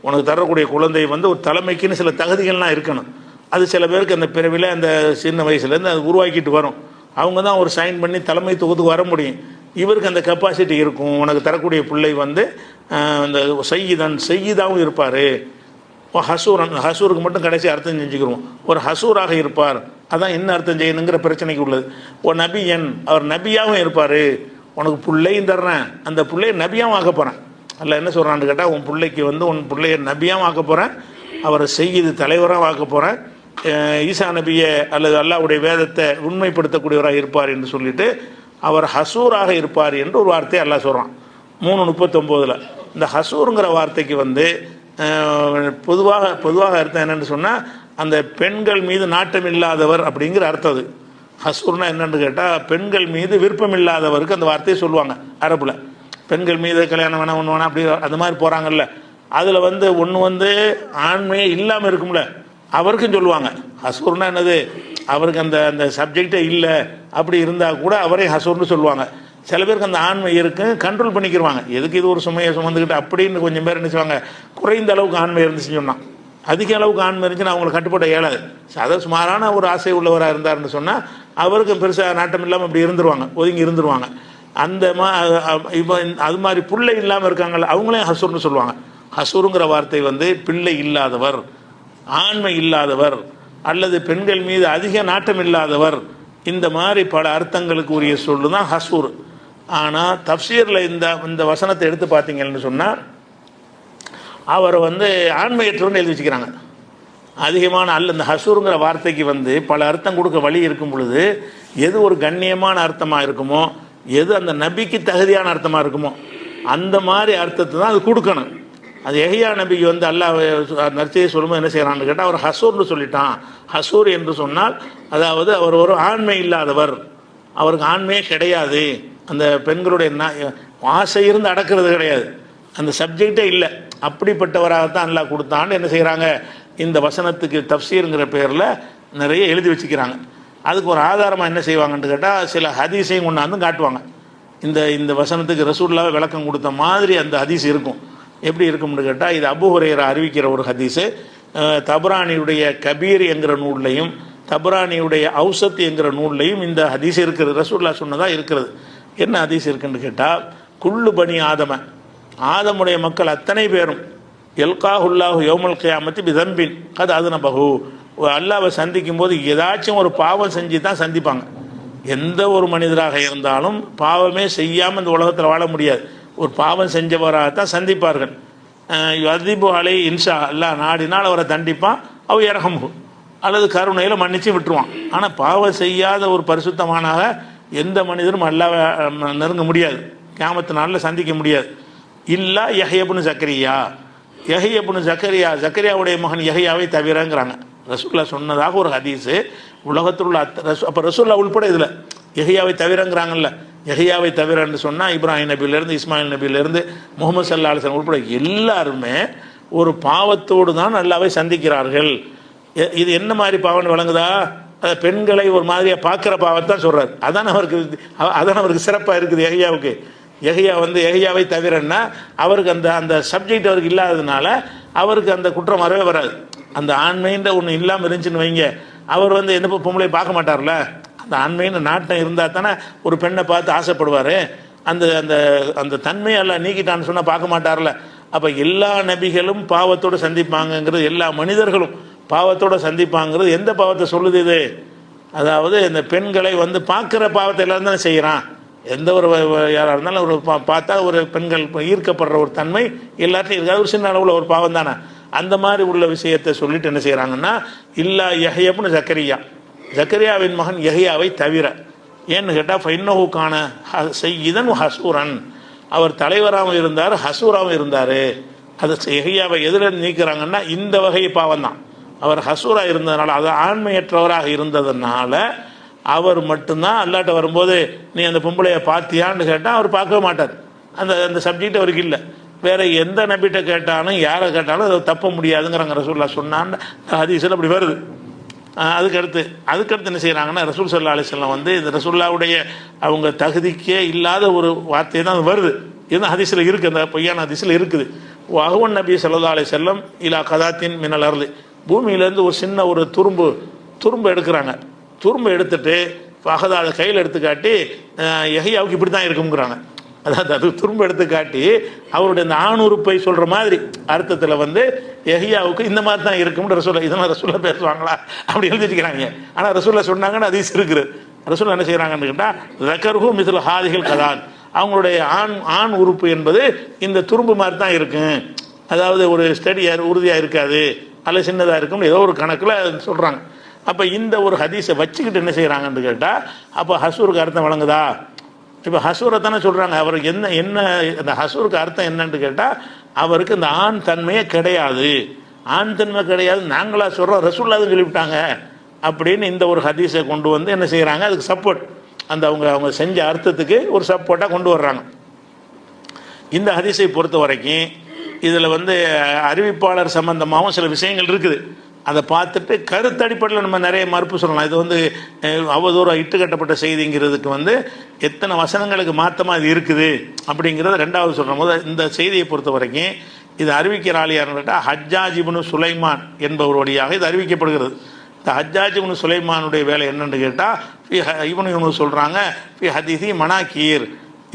உனக்கு தரக்கூடிய குழந்தை வந்து ஒரு தலைமைக்குன்னு சில தகுதிகள்லாம் இருக்கணும். அது சில பேருக்கு அந்த பிறவில அந்த சின்ன வயசுலேருந்து அது உருவாக்கிட்டு வரும். அவங்க தான் ஒரு சைன் பண்ணி தலைமை தொகுத்துக்கு வர முடியும். இவருக்கு அந்த கெப்பாசிட்டி இருக்கும். உனக்கு தரக்கூடிய பிள்ளை வந்து அந்த செய்யிதாகவும் இருப்பார். ஹசூரன், ஹசூருக்கு மட்டும் கடைசி அர்த்தம் செஞ்சுக்கிறோம், ஒரு ஹசூராக இருப்பார். அதான் என்ன அர்த்தம் செய்யணுங்கிற பிரச்சனைக்கு உள்ளது. ஒரு நபியன், அவர் நபியாகவும் இருப்பார். உனக்கு பிள்ளையும் தர்றேன், அந்த பிள்ளையை நபியாகவும் ஆக்க போகிறேன். அல்ல என்ன சொல்கிறான்னு கேட்டால், உன் பிள்ளைக்கு வந்து உன் பிள்ளைய நபியாகவும் ஆக்க போகிறேன், அவரை செய்யுது தலைவராக ஆக்க போகிறேன், ஈசா நபியை அல்லது அல்லாஹ்வுடைய வேதத்தை உண்மைப்படுத்தக்கூடியவராக இருப்பார் என்று சொல்லிட்டு அவர் ஹசூராக இருப்பார் என்று ஒரு வார்த்தையை அல்லாஹ் சொல்கிறான் 3:39. இந்த ஹசூருங்கிற வார்த்தைக்கு வந்து பொதுவாக அர்த்தம் என்னென்னு சொன்னால், அந்த பெண்கள் மீது நாட்டம் இல்லாதவர் அப்படிங்கிற அர்த்தம். அது ஹசூர்னா என்னன்னு கேட்டால் பெண்கள் மீது விருப்பம் இல்லாதவருக்கு அந்த வார்த்தையை சொல்லுவாங்க அரபில். பெண்கள் மீது கல்யாணம் வேணாம் ஒன்று வேணாம் அப்படி அந்த மாதிரி போகிறாங்கல்ல, அதில் வந்து ஒன்று வந்து ஆண்மையே இல்லாமல் இருக்கும்ல அவருக்கும் சொல்லுவாங்க. ஹசூர்னா என்னது, அவருக்கு அந்த அந்த சப்ஜெக்டே இல்லை அப்படி இருந்தால் கூட அவரே ஹசூர்னு சொல்லுவாங்க. சில பேருக்கு அந்த ஆண்மை இருக்கு, கண்ட்ரோல் பண்ணிக்கிடுவாங்க, எதுக்கு இது ஒரு சுமையை சுமந்துக்கிட்டு அப்படின்னு கொஞ்சம் பேர் என்ன செய்வாங்க, குறைந்த அளவுக்கு ஆண்மை இருந்துச்சுன்னு சொன்னால். அதிக அளவுக்கு ஆண்மை இருந்துச்சுன்னா அவங்களை கட்டுப்பட இயலாது. அதாவது சுமாரான ஒரு ஆசை உள்ளவராக இருந்தார்னு சொன்னால் அவருக்கும் பெருசாக நாட்டம் இல்லாமல் அப்படி இருந்துருவாங்க, ஒதுங்கி இருந்துருவாங்க. அந்த இப்போ அது மாதிரி பிள்ளை இல்லாமல் இருக்காங்கல்ல அவங்களையும் ஹசூர்னு சொல்லுவாங்க. ஹசூருங்கிற வார்த்தை வந்து பிள்ளை இல்லாதவர், ஆண்மை இல்லாதவர், அல்லது பெண்கள் மீது அதிக நாட்டம் இல்லாதவர், இந்த மாதிரி பல அர்த்தங்களுக்கு உரிய சொல்லு தான் ஹசூர். ஆனால் தப்சீரில் இந்த வசனத்தை எடுத்து பார்த்தீங்கன்னு சொன்னால் அவரை வந்து ஆண்மையற்றவர்னு எழுதி வச்சுக்கிறாங்க. அதிகமான இந்த ஹசூருங்கிற வார்த்தைக்கு வந்து பல அர்த்தம் கொடுக்க வழி இருக்கும் பொழுது எது ஒரு கண்ணியமான அர்த்தமாக இருக்குமோ, எது அந்த நபிக்கு தகுதியான அர்த்தமாக இருக்குமோ அந்த மாதிரி அர்த்தத்தை தான் அது கொடுக்கணும். அது யஹ்யா நபிக்கு வந்து அல்லாஹ் நற்செய்தியை சொல்லும்போது என்ன செய்யறான்னு கேட்டால் அவர் ஹசூர்னு சொல்லிட்டான். ஹசூர் என்று சொன்னால் அதாவது அவர் ஒரு ஆண்மை இல்லாதவர், அவருக்கு ஆண்மையே கிடையாது, அந்த பெண்களுடைய ஆசை இருந்து அடக்கிறது கிடையாது, அந்த சப்ஜெக்டே இல்லை, அப்படிப்பட்டவராகத்தான் அல்லாஹ் கொடுத்தான்னு என்ன செய்கிறாங்க, இந்த வசனத்துக்கு தப்சீருங்கிற பேரில் நிறைய எழுதி வச்சுக்கிறாங்க. அதுக்கு ஒரு ஆதாரமாக என்ன செய்வாங்கன்னு கேட்டால் சில ஹதீஸையும் கொண்டாந்து காட்டுவாங்க. இந்த வசனத்துக்கு ரசூலுல்லாஹ் விளக்கம் கொடுத்த மாதிரி அந்த ஹதீஸ் இருக்கும். எப்படி இருக்கும்னு கேட்டால் இது அபூ ஹுரைரா அறிவிக்கிற ஒரு ஹதீஸு. தபரானியுடைய கபீர் என்கிற நூல்லையும் தபரானியுடைய அவுசத் என்கிற நூல்லையும் இந்த ஹதீஸ் இருக்கிறது, ரசூலுல்லாஹ் சொன்னதாக இருக்கிறது. என்ன ஹதீஸ் இருக்குன்னு கேட்டால், குல்லு பனி ஆதமுடைய மக்கள் அத்தனை பேரும் எல்காஹுல்லாஹு யௌமல் கியாமத்தி பிதம்பின் அது அதுனபஹு, அல்லாஹ்வை சந்திக்கும் போது ஏதாச்சும் ஒரு பாவம் செஞ்சு தான் சந்திப்பாங்க. எந்த ஒரு மனிதராக இருந்தாலும் பாவமே செய்யாமல் இந்த உலகத்தில் வாழ முடியாது, ஒரு பாவம் செஞ்சவராகத்தான் சந்திப்பார்கள். அதிபு அலை இன்ஷா அல்லாஹ் நாடினால் அவரை தண்டிப்பான், அவ இரகமு அல்லது கருணையில் மன்னிச்சு விட்டுருவான். ஆனால் பாவம் செய்யாத ஒரு பரிசுத்தமானாக எந்த மனிதரும் அல்லாஹ்வை நெருங்க முடியாது, கியாமத்து நாளில் சந்திக்க முடியாது. இல்லா யஹ்யா இப்னு ஜக்கரியா, யஹ்யா இப்னு ஜக்கரியாவுடைய மகன் யஹ்யாவை தவிரங்கிறாங்க ரசூலுல்லாஹ் சொன்னதாக ஒரு ஹதீஸு. உலகத்தில் உள்ள அப்போ ரசூலுல்லாஹ் உள்பட இதில் யஹ்யாவை தவிரங்கிறாங்கல்ல, யஹ்யாவை தவிரன்னு சொன்னால் இப்ராஹிம் நபியிலேருந்து இஸ்மாயில் நபியிலேருந்து முகமது ஸல்லல்லாஹு அலைஹி வஸல்லம் உள்பட எல்லாருமே ஒரு பாவத்தோடு தான் அல்லாஹ்வை சந்திக்கிறார்கள். இது என்ன மாதிரி பாவம்னு வழங்குதா, பெண்களை ஒரு மாதிரியாக பார்க்குற பாவத்தான் சொல்கிறார். அதான் அவருக்கு சிறப்பாக இருக்குது. யஹ்யாவுக்கு யஹ்யாவை தவிரன்னா அவருக்கு அந்த சப்ஜெக்ட் அவருக்கு இல்லாததுனால அவருக்கு அந்த குற்றம் வரவே வராது. அந்த ஆண்மைன்ற ஒன்று இல்லாமல் இருந்துச்சுன்னு வைங்க, அவர் எந்த பொம்பளை பார்க்க மாட்டார்ல, அந்த ஆண்மைன்னு நாட்டம் இருந்தால் தானே ஒரு பெண்ணை பார்த்து ஆசைப்படுவார். அந்த அந்த அந்த தன்மையெல்லாம் நீக்கிட்டான்னு சொன்னால் பார்க்க மாட்டார்ல. அப்போ எல்லா நபிகளும் பாவத்தோடு சந்திப்பாங்கங்கிறது, எல்லா மனிதர்களும் பாவத்தோடு சந்திப்பாங்கிறது எந்த பாவத்தை சொல்லுது இது? அதாவது இந்த பெண்களை பார்க்குற பாவத்தை எல்லாரும் தானே செய்கிறான். எந்த ஒரு யாராக இருந்தாலும் ஒரு பார்த்தா ஒரு பெண்கள் ஈர்க்கப்படுற ஒரு தன்மை எல்லாத்தையும் இருக்காது, ஒரு சின்ன அளவில் ஒரு பாவம் தானே. அந்த மாதிரி உள்ள விஷயத்தை சொல்லிட்டு என்ன செய்கிறாங்கன்னா, இல்லா யஹ்யா இப்னு ஜக்கரியாவின் மகன் யஹ்யாவை தவிர. ஏன்னு கேட்டால் ஃபைன்னஹுக்கான சய்யிதன் ஹசூரன், அவர் தலைவராகவும் இருந்தார் ஹசூராகவும் இருந்தார். அது யஹ்யாவை எதில் நீக்கிறாங்கன்னா இந்த வகை பாவம் தான். அவர் ஹசூராக இருந்ததுனால, அது ஆண்மையற்றவராக இருந்ததுனால அவர் மட்டும்தான் அல்லாட்ட வரும்போது நீ அந்த பொம்பளையை பார்த்தியான்னு கேட்டால் அவர் பார்க்கவே மாட்டார். அந்த சப்ஜெக்ட் அவருக்கு இல்லை. வேற எந்த நபிட்ட கேட்டாலும் யாரை கேட்டாலும் அதை தப்ப முடியாதுங்கிறாங்க ரசூலுல்லாஹ் சொன்னான்னு ஹதீஸில் அப்படி வருது. அதுக்கடுத்து என்ன செய்கிறாங்கன்னா, ரசூல் ஸல்லல்லாஹு அலைஹி வஸல்லம் இந்த ரசூலுல்லாஹ்வுடைய அவங்க தகுதிக்கே இல்லாத ஒரு வார்த்தை தான் வருது. இது ஹதீஸில் இருக்குது, அந்த பொய்யான ஹதீஸில் இருக்குது. அஹ்வன் நபி ஸல்லல்லாஹு அலைஹி வஸல்லம் இலா கதாத்தின் மினல் அர்லி, பூமியிலேருந்து ஒரு சின்ன ஒரு துரும்பு எடுக்கிறாங்க. துரும்பு எடுத்துட்டு அகதா அதை கையில் எடுத்து காட்டி யஹ்யாவுக்கு இப்படி தான் இருக்குங்கிறாங்க. அதாவது அது துரும்பு எடுத்து காட்டி அவருடைய இந்த ஆணுறுப்பை சொல்கிற மாதிரி அர்த்தத்தில் யஹ்யாவுக்கு இந்த மாதிரி தான் இருக்கும்னு ரசூலுல்லாஹ், இதெல்லாம் ரசூலுல்லாஹ் பேசுவாங்களா அப்படி எழுதி வச்சுக்கிறாங்க. ஆனால் ரசூலுல்லாஹ் சொன்னாங்கன்னு ஹதீஸ் இருக்குது. ரசூலுல்லாஹ் என்ன செய்கிறாங்கன்னு கேட்டால், ஸக்கருஹு மிஸ்லு ஹாதிஹில் கதான், அவங்களுடைய ஆண் உறுப்பு என்பது இந்த துரும்பு மாதிரி தான் இருக்கும். அதாவது ஒரு ஸ்டடியாக உறுதியாக இருக்காது, அல்ல சின்னதாக இருக்கும், ஏதோ ஒரு கணக்கில் சொல்கிறாங்க. அப்போ இந்த ஒரு ஹதீஸை வச்சுக்கிட்டு என்ன செய்கிறாங்கன்னு கேட்டால், அப்போ ஹசூருக்கு அர்த்தம் வழங்குதா? இப்போ ஹசூரை தானே சொல்கிறாங்க. அவருக்கு என்ன அந்த ஹசூருக்கு அர்த்தம் என்னன்னு கேட்டால், அவருக்கு இந்த ஆண் தன்மையே கிடையாது, ஆண் தன்மை கிடையாது நாங்களா சொல்கிறோம், ரசூலுல்லாஹ் சொல்லிவிட்டாங்க. அப்படின்னு இந்த ஒரு ஹதீஸை கொண்டு வந்து என்ன செய்கிறாங்க, அதுக்கு சப்போர்ட், அந்த அவங்க செஞ்ச அர்த்தத்துக்கு ஒரு சப்போர்ட்டாக கொண்டு வர்றாங்க. இந்த ஹதீஸை பொறுத்த வரைக்கும் இதில் வந்து அறிவிப்பாளர் சம்பந்தமாகவும் சில விஷயங்கள் இருக்குது. அதை பார்த்துட்டு கருத்தடிப்படையில் நம்ம நிறைய மறுப்பு சொல்லலாம். இது வந்து அவதூறு இட்டுக்கட்டப்பட்ட செய்திங்கிறதுக்கு வந்து எத்தனை வசனங்களுக்கு மாற்றமாக இது இருக்குது அப்படிங்கிறத ரெண்டாவது சொல்கிற போது, இந்த செய்தியை பொறுத்த வரைக்கும் இது அறிவிக்கிற ஆள் யாருன்னு கேட்டால் ஹஜ்ஜாஜ் இப்னு சுலைமான் என்பவர் வழியாக இது அறிவிக்கப்படுகிறது. இந்த ஹஜ்ஜாஜ் இப்னு சுலைமானுடைய வேலை என்னென்னு கேட்டால் இவனு சொல்கிறாங்க ஹதீஸி மனாக்கீர்,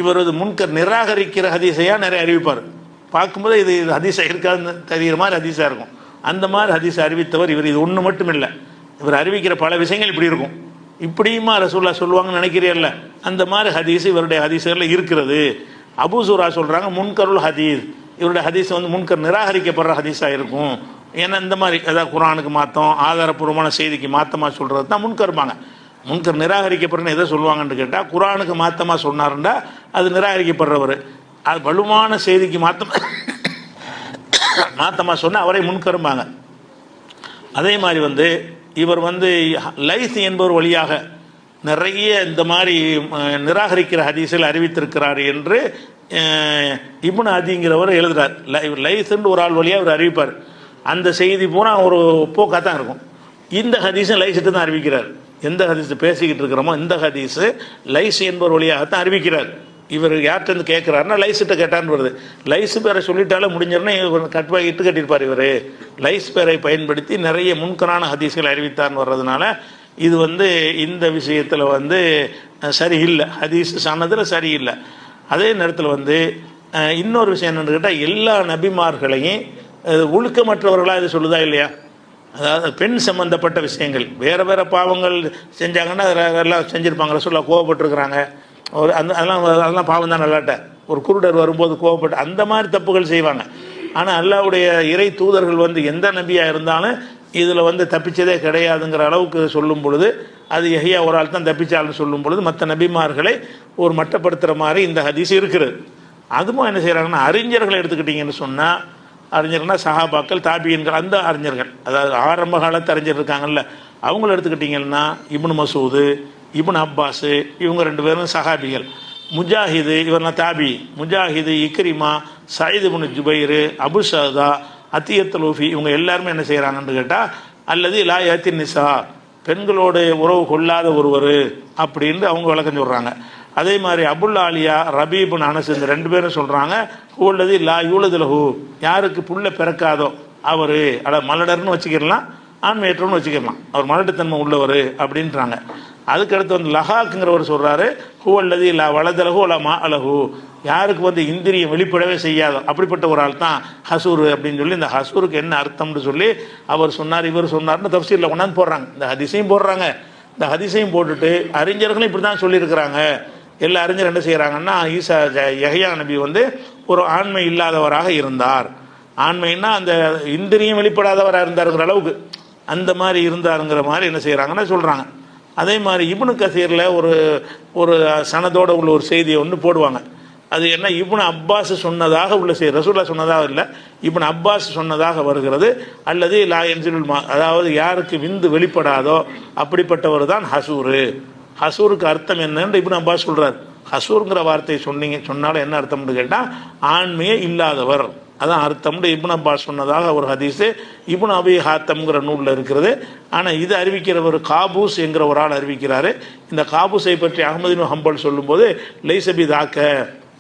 இவர் இது முன்கர் நிராகரிக்கிற ஹதீஸையாக நிறைய அறிவிப்பார். பார்க்கும்போது இது ஹதீஸா இருக்காதுன்னு தெரிகிற மாதிரி ஹதீஸாக இருக்கும். அந்த மாதிரி ஹதீஸை அறிவித்தவர் இவர். இது ஒன்று மட்டும் இல்லை, இவர் அறிவிக்கிற பல விஷயங்கள் இப்படி இருக்கும். இப்படியுமா ரசூலுல்லாஹ் சொல்லுவாங்கன்னு நினைக்கிறீல்ல, அந்த மாதிரி ஹதீஸ் இவருடைய ஹதீஸுகளில் இருக்கிறது. அபூ ஸுரா சொல்கிறாங்க முன்கருள் ஹதீஸ், இவருடைய ஹதீஸ் வந்து முன்கர் நிராகரிக்கப்படுற ஹதீஸாக இருக்கும். ஏன்னா இந்த மாதிரி அதாவது குரானுக்கு மாற்றம், ஆதாரப்பூர்வமான செய்திக்கு மாற்றமாக சொல்கிறது தான் முன்கருப்பாங்க. முன்கர் நிராகரிக்கப்படுறன்னு எதை சொல்லுவாங்கன்னு கேட்டால், குரானுக்கு மாற்றமாக சொன்னாருண்டா அது நிராகரிக்கப்படுறவர். அது வலுவான செய்திக்கு மாற்றமாக சொன்னால் அவரை முன்கரும்பாங்க. அதே மாதிரி வந்து இவர் வந்து லைஸ் என்பவர் வழியாக நிறைய இந்த மாதிரி நிராகரிக்கிற ஹதீஸில் அறிவித்திருக்கிறார் என்று இப்னு அதிங்கிறவர் எழுதுறார். லைஸ்ன்னு ஒரு ஆள் வழியாக அவர் அறிவிப்பார். அந்த செய்தி பூரா ஒரு போக்காக தான் இருக்கும். இந்த ஹதீஸும் லைஸிட்டு தான் அறிவிக்கிறார். எந்த ஹதீஸ் பேசிக்கிட்டு இருக்கிறோமோ இந்த ஹதீஸு லைஸ் என்பவர் வழியாகத்தான் அறிவிக்கிறார். இவர் யார்கிட்ட கேட்குறாருன்னா லைஸ்கிட்ட கேட்டான்னு வருது. லைஸ் பேரை சொல்லிட்டாலே முடிஞ்சிடனா கட்டுவாக இட்டு கட்டியிருப்பார் இவர். லைஸ் பேரை பயன்படுத்தி நிறைய முன்கரான ஹதீஸ்களை அறிவித்தார்னு வர்றதுனால இது வந்து இந்த விஷயத்தில் வந்து சரியில்லை, ஹதீஸ் சனதில் சரியில்லை. அதே நேரத்தில் வந்து இன்னொரு விஷயம் என்னென்னு கேட்டால், எல்லா நபிமார்களையும் ஒழுக்கமற்றவர்களாக இது சொல்லுதா இல்லையா? அதாவது பெண் சம்பந்தப்பட்ட விஷயங்கள் வேறு வேறு பாவங்கள் செஞ்சாங்கன்னா எல்லாம் செஞ்சுருப்பாங்க. ரசூலுல்லாஹ் கோவப்பட்டிருக்கிறாங்க, ஒரு அதெல்லாம் பாவம் தான். நல்லாட்ட ஒரு குருடர் வரும்போது கோவப்பட்டு அந்த மாதிரி தப்புகள் செய்வாங்க. ஆனால் அல்லாஹ்வுடைய இறை தூதர்கள் வந்து எந்த நபியாக இருந்தாலும் இதில் வந்து தப்பிச்சதே கிடையாதுங்கிற அளவுக்கு சொல்லும் பொழுது, அது யஹ்யா ஒரு ஆள் தான் தப்பிச்சாலும் சொல்லும் பொழுது மற்ற நபிமார்களை ஒரு மட்டப்படுத்துகிற மாதிரி இந்த ஹதீஸ் இருக்கிறது. அதுவும் என்ன செய்கிறாங்கன்னா, அறிஞர்களை எடுத்துக்கிட்டிங்கன்னு சொன்னால், அறிஞர்கள்னா சஹாபாக்கள், தாபியன்கள், அந்த அறிஞர்கள், அதாவது ஆரம்ப காலத்து அறிஞர் இருக்காங்கல்ல, அவங்கள எடுத்துக்கிட்டிங்கன்னா இப்னு மசூது, இப்னு அப்பாஸு, இவங்க ரெண்டு பேரும் சஹாபிகள். முஜாஹிது இவர்லாம் தாபி. முஜாஹிது, இக்ரிமா, சயீத் இப்னு ஜுபைர், அபு ஷஹதா, அத்தியத்துல் ஊஃபி, இவங்க எல்லாருமே என்ன செய்கிறாங்கன்னு கேட்டால், அல்லது லா யாத்தின் நிசா, பெண்களோடு உறவு கொள்ளாத ஒருவர் அப்படின்னு அவங்க விளக்கம் சொல்கிறாங்க. அதே மாதிரி அபுல் ஆலியா, ரபீபுன் அனஸ், இந்த ரெண்டு பேரும் சொல்கிறாங்க ஹுவல்லதி லா யூலதுலஹு, யாருக்கு புள்ள பிறக்காதோ அவர், மலடர்னு வச்சுக்கிடலாம், ஆண்மையற்றம்னு வச்சுக்கிடலாம், அவர் மலட்டுத்தன்மை உள்ளவர் அப்படின்றாங்க. அதுக்கடுத்து வந்து லஹாக்குங்கிறவர் சொல்கிறாரு ஹுவல்லதி லா வலதலஹு லா மா அலஹு, யாருக்கு வந்து இந்திரியம் வெளிப்படவே செய்யாதோ அப்படிப்பட்ட ஒரு ஆள் தான் ஹசூர் அப்படின்னு சொல்லி, இந்த ஹசூருக்கு என்ன அர்த்தம்னு சொல்லி அவர் சொன்னார், இவர் சொன்னார்னு தஃப்சீரில் கொண்டாந்து போடுறாங்க. இந்த ஹதீஸையும் போடுறாங்க. இந்த ஹதீஸையும் போட்டுட்டு அறிஞர்களும் இப்படி தான் சொல்லியிருக்கிறாங்க. எல்லா அறிஞர் என்ன செய்கிறாங்கன்னா, யஹ்யா நபி வந்து ஒரு ஆண்மை இல்லாதவராக இருந்தார். ஆண்மைன்னா அந்த இந்திரியம் வெளிப்படாதவராக இருந்தாருங்கிற அளவுக்கு அந்த மாதிரி இருந்தாருங்கிற மாதிரி என்ன செய்கிறாங்கன்னா சொல்கிறாங்க. அதே மாதிரி இப்னு கசீரில் ஒரு சனதோடு உள்ள ஒரு செய்தியை ஒன்று போடுவாங்க. அது என்ன, இப்னு அப்பாஸ் சொன்னதாக உள்ள செய்தி, ரசூலுல்லாஹ் சொன்னதாக இல்லை, இப்னு அப்பாஸ் சொன்னதாக வருகிறது. அல்லது லா என்சிலுல் மா, அதாவது யாருக்கு விந்து வெளிப்படாதோ அப்படிப்பட்டவர் தான் ஹசூரு. ஹசூருக்கு அர்த்தம் என்னன்னு இப்னு அப்பாஸ் சொல்கிறார். ஹசூருங்கிற வார்த்தையை சொன்னாலும் என்ன அர்த்தம்னு கேட்டால், ஆண்மையே இல்லாதவர், அதான் அர்த்தம்னு இப்னு அப்பாஸ் சொன்னதாக ஒரு ஹதீஸு இப்னு அபி ஹாத்தம்ங்கிற நூலில் இருக்கிறது. ஆனால் இது அறிவிக்கிறவர் காபூஸ் என்கிற ஒரு ஆள் அறிவிக்கிறாரு. இந்த காபூஸை பற்றி அஹ்மது இப்னு ஹம்பல் சொல்லும்போது லைஸபி தாக்க,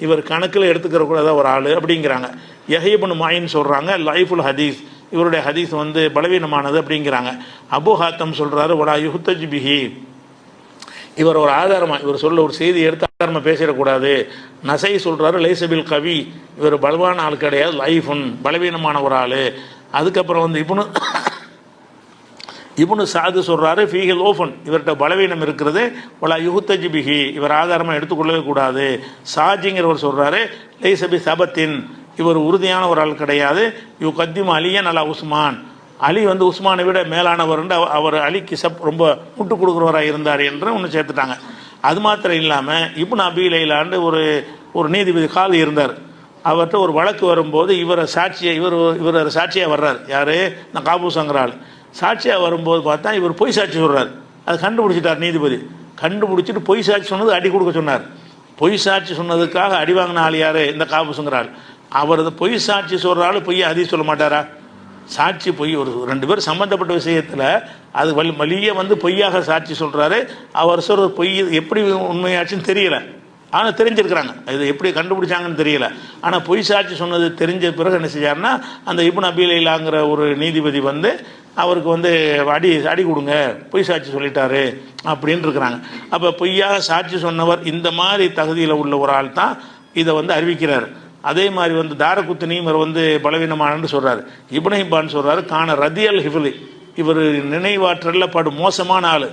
இவர் கணக்கில் எடுத்துக்கிற கூடாத ஒரு ஆள் அப்படிங்கிறாங்க. யஹ்யா இப்னு மாயின் சொல்கிறாங்க லைஃபுல் ஹதீஸ், இவருடைய ஹதீஸ் வந்து பலவீனமானது அப்படிங்கிறாங்க. அபு ஹாத்தம் சொல்கிறாரு வலா யுஹ்தஜ் பிஹி, இவர் ஒரு ஆதாரமாக, இவர் சொல்ல ஒரு செய்தி எடுத்து ஆதாரமாக பேசிடக்கூடாது. நசை சொல்கிறாரு லைசபில் கவி, இவர் பலவான ஆள் கிடையாது, லைஃபுன் பலவீனமான ஒரு ஆள். அதுக்கப்புறம் வந்து இப்னு சாது சொல்கிறாரு ஃபீஹில் ஓஃபன், இவர்கிட்ட பலவீனம் இருக்கிறது, வலா யுஹ்தஜ் பிஹி, இவர் ஆதாரமாக எடுத்துக்கொள்ளவே கூடாது. சாஜிங்கிறவர் சொல்கிறாரு லைசபி சபத்தின், இவர் உறுதியான ஒரு ஆள் கிடையாது. யு கத்திம் அலியன் அலா உஸ்மான், அலி வந்து உஸ்மானை விட மேலானவர், அவர் அலிக்கு ரொம்ப முட்டு கொடுக்குறவராக இருந்தார் என்று ஒன்று சேர்த்துட்டாங்க. அது மாத்திரம் இல்லாமல் இப்னு அபி லைலான்னு ஒரு நீதிபதி காலி இருந்தார். அவர்கிட்ட ஒரு வழக்கு வரும்போது இவர் சாட்சியாக வர்றார். யார்? நான் காபூசங்கிற ஆள். சாட்சியாக வரும்போது பார்த்தா இவர் பொய் சாட்சி சொல்கிறார். அதை கண்டுபிடிச்சிட்டார் நீதிபதி. கண்டுபிடிச்சிட்டு பொய் சாட்சி சொன்னது அடி கொடுக்க சொன்னார். பொய் சாட்சி சொன்னதுக்காக அடி வாங்கின ஆள் யார்? இந்த காபூஸுங்கிறாள். அவர் பொய் சாட்சி சொல்கிறாள், பொய்யை ஹதீஸ் சொல்ல மாட்டாரா? சாட்சி பொய், ஒரு 2 பேர் சம்மந்தப்பட்ட விஷயத்தில் அது வழியே வந்து பொய்யாக சாட்சி சொல்கிறாரு. அவர் சொல்கிற பொய் எப்படி உண்மையாச்சுன்னு தெரியல, ஆனால் தெரிஞ்சிருக்கிறாங்க. இது எப்படி கண்டுபிடிச்சாங்கன்னு தெரியல. ஆனால் பொய் சாட்சி சொன்னது தெரிஞ்ச பிறகு என்ன செஞ்சார்னா, அந்த இப்னு அபீ லைலாங்கிற ஒரு நீதிபதி வந்து அவருக்கு வந்து அடி கொடுங்க, பொய் சாட்சி சொல்லிட்டாரு அப்படின்னு இருக்கிறாங்க. அப்போ பொய்யாக சாட்சி சொன்னவர் இந்த மாதிரி தகுதியில் உள்ள ஒரு ஆள் தான் இதை வந்து அறிவிக்கிறார். அதே மாதிரி வந்து தாரகுத்தினியும் இவர் வந்து பலவீனமானன்னு சொல்கிறார். இப்னு ஹிப்பான் சொல்கிறாரு, காண ரதியல் ஹிஃப்லி, இவர் நினைவாற்றலில் படு மோசமான ஆள்.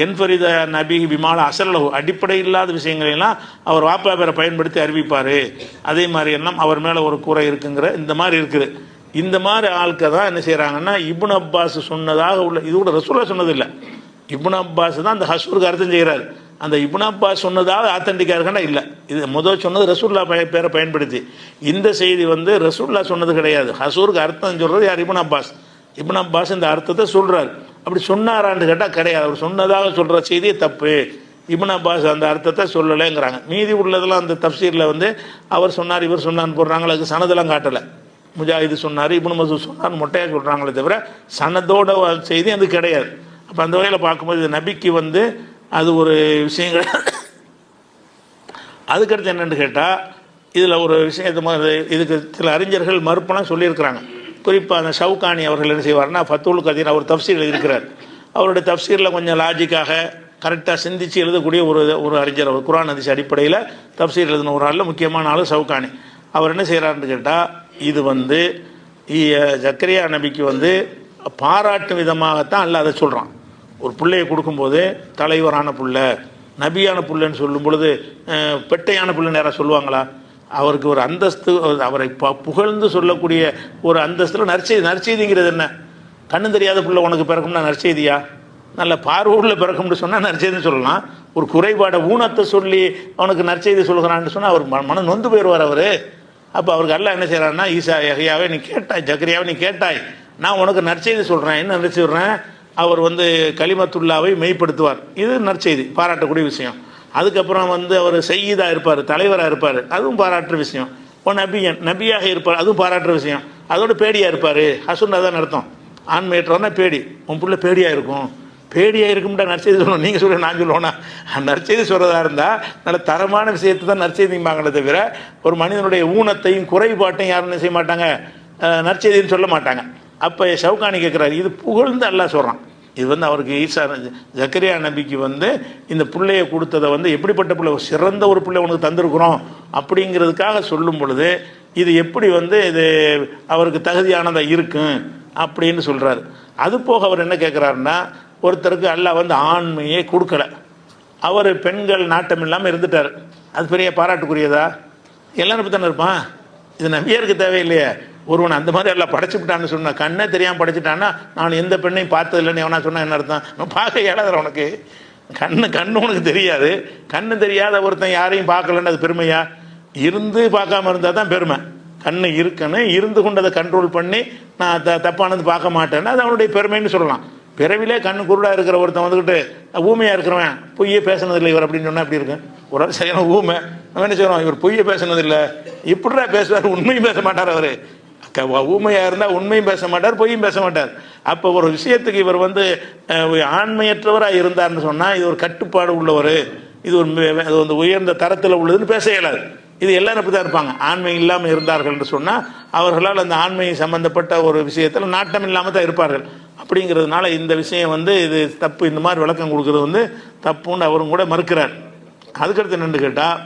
என்பரித நபி விமால அசலகு, அடிப்படை இல்லாத விஷயங்களெல்லாம் அவர் வாப்பா பேரை பயன்படுத்தி அறிவிப்பார். அதே மாதிரி எல்லாம் அவர் மேலே ஒரு கூரை இருக்குங்கிற இந்த மாதிரி இருக்குது. இந்த மாதிரி ஆட்கள் தான் என்ன செய்கிறாங்கன்னா, இப்னு அப்பாஸ் சொன்னதாக உள்ள, இது கூட ரசூலுல்லாஹ் சொன்னதில்லை, இப்னு அப்பாஸ் தான் அந்த ஹஸ்ருக்கு அர்த்தம் செய்கிறார். அந்த இப்னு அப்பாஸ் சொன்னதாக ஆத்தன்டிக்காக இருக்குன்னா இல்லை, இது முதல் சொன்னது ரசூலுல்லாஹ் பேரை பயன்படுத்தி. இந்த செய்தி வந்து ரசூலுல்லாஹ் சொன்னது கிடையாது. ஹசூருக்கு அர்த்தம் சொல்கிறது யார்? இப்னு அப்பாஸ். இப்னு அப்பாஸ் இந்த அர்த்தத்தை சொல்கிறார். அப்படி சொன்னாரான்னு கேட்டால் கிடையாது. அவர் சொன்னதாக சொல்கிற செய்தியே தப்பு. இப்னு அப்பாஸ் அந்த அர்த்தத்தை சொல்லலைங்கிறாங்க. மீதி உள்ளதெல்லாம் அந்த தஃப்சீரில் வந்து அவர் சொன்னார், இவர் சொன்னான்னு போடுறாங்களே, அதுக்கு சனதெல்லாம் காட்டலை. முஜாஹிது சொன்னார், இப்னு மசூத் சொன்னார், மொட்டையாக சொல்கிறாங்களே தவிர சனதோட செய்தி அது கிடையாது. அப்போ அந்த வகையில் பார்க்கும்போது இது நபிக்கு வந்து அது ஒரு விஷயங்கள். அதுக்கடுத்து என்னென்னு கேட்டால், இதில் ஒரு விஷயத்தை இதுக்கு சில அறிஞர்கள் மறுப்பெல்லாம் சொல்லியிருக்கிறாங்க. குறிப்பாக அந்த ஷவுகானி அவர்கள் என்ன செய்வார்னா, ஃபத்துல் கதீர் அவர் தஃப்சீர் எழுதியிருக்கிறார். அவருடைய தஃப்சீரில் கொஞ்சம் லாஜிக்காக கரெக்டாக சிந்தித்து எழுதக்கூடிய ஒரு அறிஞர். அவர் குர்ஆன் ஹதீஸ் அடிப்படையில் தஃப்சீர் எழுதின ஒரு ஆளில் முக்கியமான ஆள் ஷவுகானி. அவர் என்ன செய்கிறாருன்னு கேட்டால், இது வந்து ஜக்கரியா நபிக்கு வந்து பாராட்டும் விதமாகத்தான் அல்ல அதை சொல்கிறான். ஒரு பிள்ளையை கொடுக்கும்போது தலைவரான புள்ள, நபியான புள்ளன்னு சொல்லும் பொழுது பெட்டையான புள்ளன்னு யாராவது சொல்லுவாங்களா? அவருக்கு ஒரு அந்தஸ்து, அவரை புகழ்ந்து சொல்லக்கூடிய ஒரு அந்தஸ்தில் நற்செய்திங்கிறது என்ன? கண்ணு தெரியாத புள்ள உனக்கு பிறக்கும்னா நற்செய்தியா? நல்ல பார்வையுள்ள பிறக்கும்னு சொன்னால் நற்செய்தின்னு சொல்லலாம். ஒரு குறைபாடை ஊனத்தை சொல்லி அவனுக்கு நற்செய்தி சொல்கிறான்னு சொன்னால் அவர் மனம் நொந்து போயிடுவார் அவர். அப்போ அவருக்கு அல்லாஹ் என்ன செய்கிறான்னா, ஈசா யஹ்யாவே நீ கேட்டாய், ஜக்கரியாவை நீ கேட்டாய், நான் உனக்கு நற்செய்தி சொல்கிறேன். என்ன நற்செய்தி சொல்கிறேன்? அவர் வந்து கலிமத்துல்லாவை மெய்ப்படுத்துவார். இது நற்செய்தி, பாராட்டக்கூடிய விஷயம். அதுக்கப்புறம் வந்து அவர் சையீதாக இருப்பார், தலைவராக இருப்பார், அதுவும் பாராட்டுற விஷயம். நபியாக இருப்பார், அதுவும் பாராட்டுற விஷயம். அதோட பேடியாக இருப்பார், ஹசுன்னா தான் அர்த்தம். ஆண்மையற்றவனா பேடி. உன் பிள்ளை பேடியாக இருக்கும், பேடியாக இருக்கும்டா நற்செய்தி சொல்லணும். நீங்கள் சொல்ல நான் சொல்லுவோன்னா, நற்செய்தி சொல்கிறதா இருந்தால் நல்ல தரமான விஷயத்தை தான் நற்செய்திம்பாங்களே தவிர ஒரு மனிதனுடைய ஊனத்தையும் குறைபாட்டையும் யாரும் என்ன செய்ய மாட்டாங்க, நற்செய்தின்னு சொல்ல மாட்டாங்க. அப்போ ஷவுகானி கேட்குறாரு, இது புகழ்ந்து அல்லாஹ் சொல்கிறான். இது வந்து அவருக்கு ஈசா ஜக்கரியா நபிக்கு வந்து இந்த பிள்ளையை கொடுத்ததை வந்து எப்படிப்பட்ட பிள்ளை, சிறந்த ஒரு பிள்ளை உனக்கு தந்திருக்கிறோம் அப்படிங்கிறதுக்காக சொல்லும் பொழுது இது எப்படி வந்து இது அவருக்கு தகுதியானதாக இருக்கும் அப்படின்னு சொல்கிறார். அது போக அவர் என்ன கேட்குறாருன்னா, ஒருத்தருக்கு அல்லாஹ் வந்து ஆண்மையே கொடுக்கல, அவர் பெண்கள் நாட்டம் இல்லாமல் இருந்துட்டார். அது பெரிய பாராட்டுக்குரியதா? எல்லாரும் இப்படி தானே இருப்பான். இது நபியாருக்கு தேவையில்லையே. ஒருவன் அந்த மாதிரி எல்லாம் படைச்சுட்டான்னு சொன்னா, கண்ணே தெரியாமல் படைச்சிட்டான்னா, நான் எந்த பெண்ணையும் பார்த்தது இல்லைன்னு எவனா சொன்னா என்ன அர்த்தம்? நான் பார்க்க இயலாத உனக்கு கண்ணு உனக்கு தெரியாது. கண்ணு தெரியாத ஒருத்தன் யாரையும் பார்க்கலன்னு அது பெருமையா? இருந்து பார்க்காம இருந்தால் தான் பெருமை. கண்ணு இருக்கணும், இருந்து கொண்டு அதை கண்ட்ரோல் பண்ணி நான் தப்பானது பார்க்க மாட்டேன்னா அது அவனுடைய பெருமைன்னு சொல்லலாம். பிறவிலே கண்ணு குருடாக இருக்கிற ஒருத்தன் வந்துக்கிட்டு ஊமையாக இருக்கிறவன் பொய்யே பேசுனதில்லை இவர் அப்படின்னு சொன்னால் எப்படி இருக்கு? ஒரு ஆள் சரியான ஊமை, அவன் என்ன செய்வான், இவர் பொய்யை பேசுனதில்லை, இப்படிடா பேசுவார், உண்மையும் பேச மாட்டார். அவர் ஊமையாக இருந்தால் உண்மையும் பேச மாட்டார், பொய்யும் பேச மாட்டார். அப்போ ஒரு விஷயத்துக்கு இவர் வந்து ஆண்மையற்றவராக இருந்தார்னு சொன்னால் இது ஒரு கட்டுப்பாடு உள்ளவர், இது ஒரு உயர்ந்த தரத்தில் உள்ளதுன்னு பேச இயலாது. இது எல்லாரும் அப்படி தான் இருப்பாங்க. ஆண்மை இல்லாமல் இருந்தார்கள் என்று சொன்னால் அவர்களால் அந்த ஆண்மை சம்பந்தப்பட்ட ஒரு விஷயத்தில் நாட்டம் இல்லாமல் தான் இருப்பார்கள். அப்படிங்கிறதுனால இந்த விஷயம் வந்து இது தப்பு, இந்த மாதிரி விளக்கம் கொடுக்கறது வந்து தப்புன்னு அவரும் கூட மறுக்கிறார். அதுக்கடுத்து என்னென்னு கேட்டால்,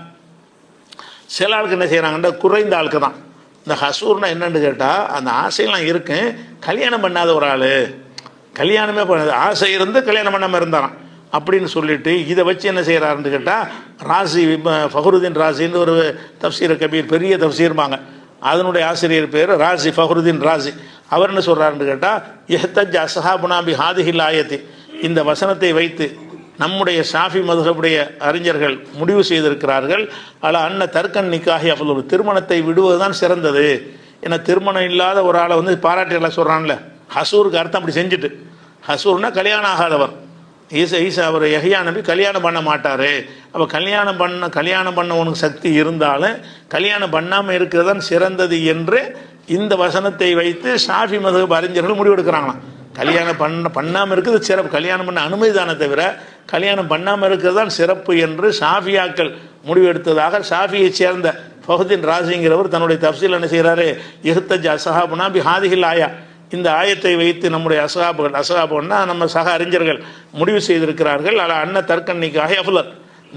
சில ஆளுக்கு என்ன செய்கிறாங்கன்னா, குறைந்த ஆளுக்கு தான் இந்த ஹசூர்னா என்னென்னு கேட்டால், அந்த ஆசையெல்லாம் இருக்கு, கல்யாணம் பண்ணாத ஒரு ஆள், கல்யாணமே பண்ணாது, ஆசை இருந்து கல்யாணம் பண்ணாமல் இருந்தாராம் அப்படின்னு சொல்லிட்டு இதை வச்சு என்ன செய்கிறாருன்னு கேட்டால், ராசி ஃபஹருதீன் ராசின்னு ஒரு தஃப்சீர் கபீர் பெரிய தஃப்சீர்பாங்க, அதனுடைய ஆசிரியர் பேர் ராசி ஃபஹருதீன் ராசி. அவர் என்ன சொல்கிறாருன்னு கேட்டால், இஹ்தஜ் அஸ்ஹாபுனா பி ஹாதிஹில் ஆயத்தி, இந்த வசனத்தை வைத்து நம்முடைய ஷாஃபி மதுஹபுடைய அறிஞர்கள் முடிவு செய்திருக்கிறார்கள், அல்ல அன்ன தர்க்கன் நிக்காஹி அஃலல், திருமணத்தை விடுவதுதான் சிறந்தது. ஏன்னா திருமணம் இல்லாத ஒரு ஆளை வந்து பாராட்டி எல்லாம் சொல்கிறான்ல, ஹசூருக்கு அர்த்தம் அப்படி செஞ்சுட்டு ஹசூர்னா கல்யாணம் ஆகாதவர். ஈசா அவர் யஹ்யா நபி கல்யாணம் பண்ண மாட்டார். அப்போ கல்யாணம் பண்ண உனக்கு சக்தி இருந்தாலும் கல்யாணம் பண்ணாமல் இருக்கிறது தான் சிறந்தது என்று இந்த வசனத்தை வைத்து ஷாஃபி மதுஹப் அறிஞர்கள் முடிவெடுக்கிறாங்களாம். கல்யாணம் பண்ணாமல் இருக்கிறது சிறப்பு, கல்யாணம் பண்ண அனுமதி தானே தவிர கல்யாணம் பண்ணாமல் இருக்கிறது தான் சிறப்பு என்று ஷாஃபியாக்கள் முடிவெடுத்ததாக ஷாஃபியை சேர்ந்த ஃபஹ்ருதீன் ராசிங்கிறவர் தன்னுடைய தஃப்சீல் என்ன செய்கிறாரு, இஹ்தஜ் அஸ்ஹாபுனா பி ஹாதிஹில் ஆயா, இந்த ஆயத்தை வைத்து நம்முடைய அஸ்ஹாபுன்னா நம்ம சக அறிஞர்கள் முடிவு செய்திருக்கிறார்கள். அன்ன தர்க்கன் நிக்காஹ் அஃலல்,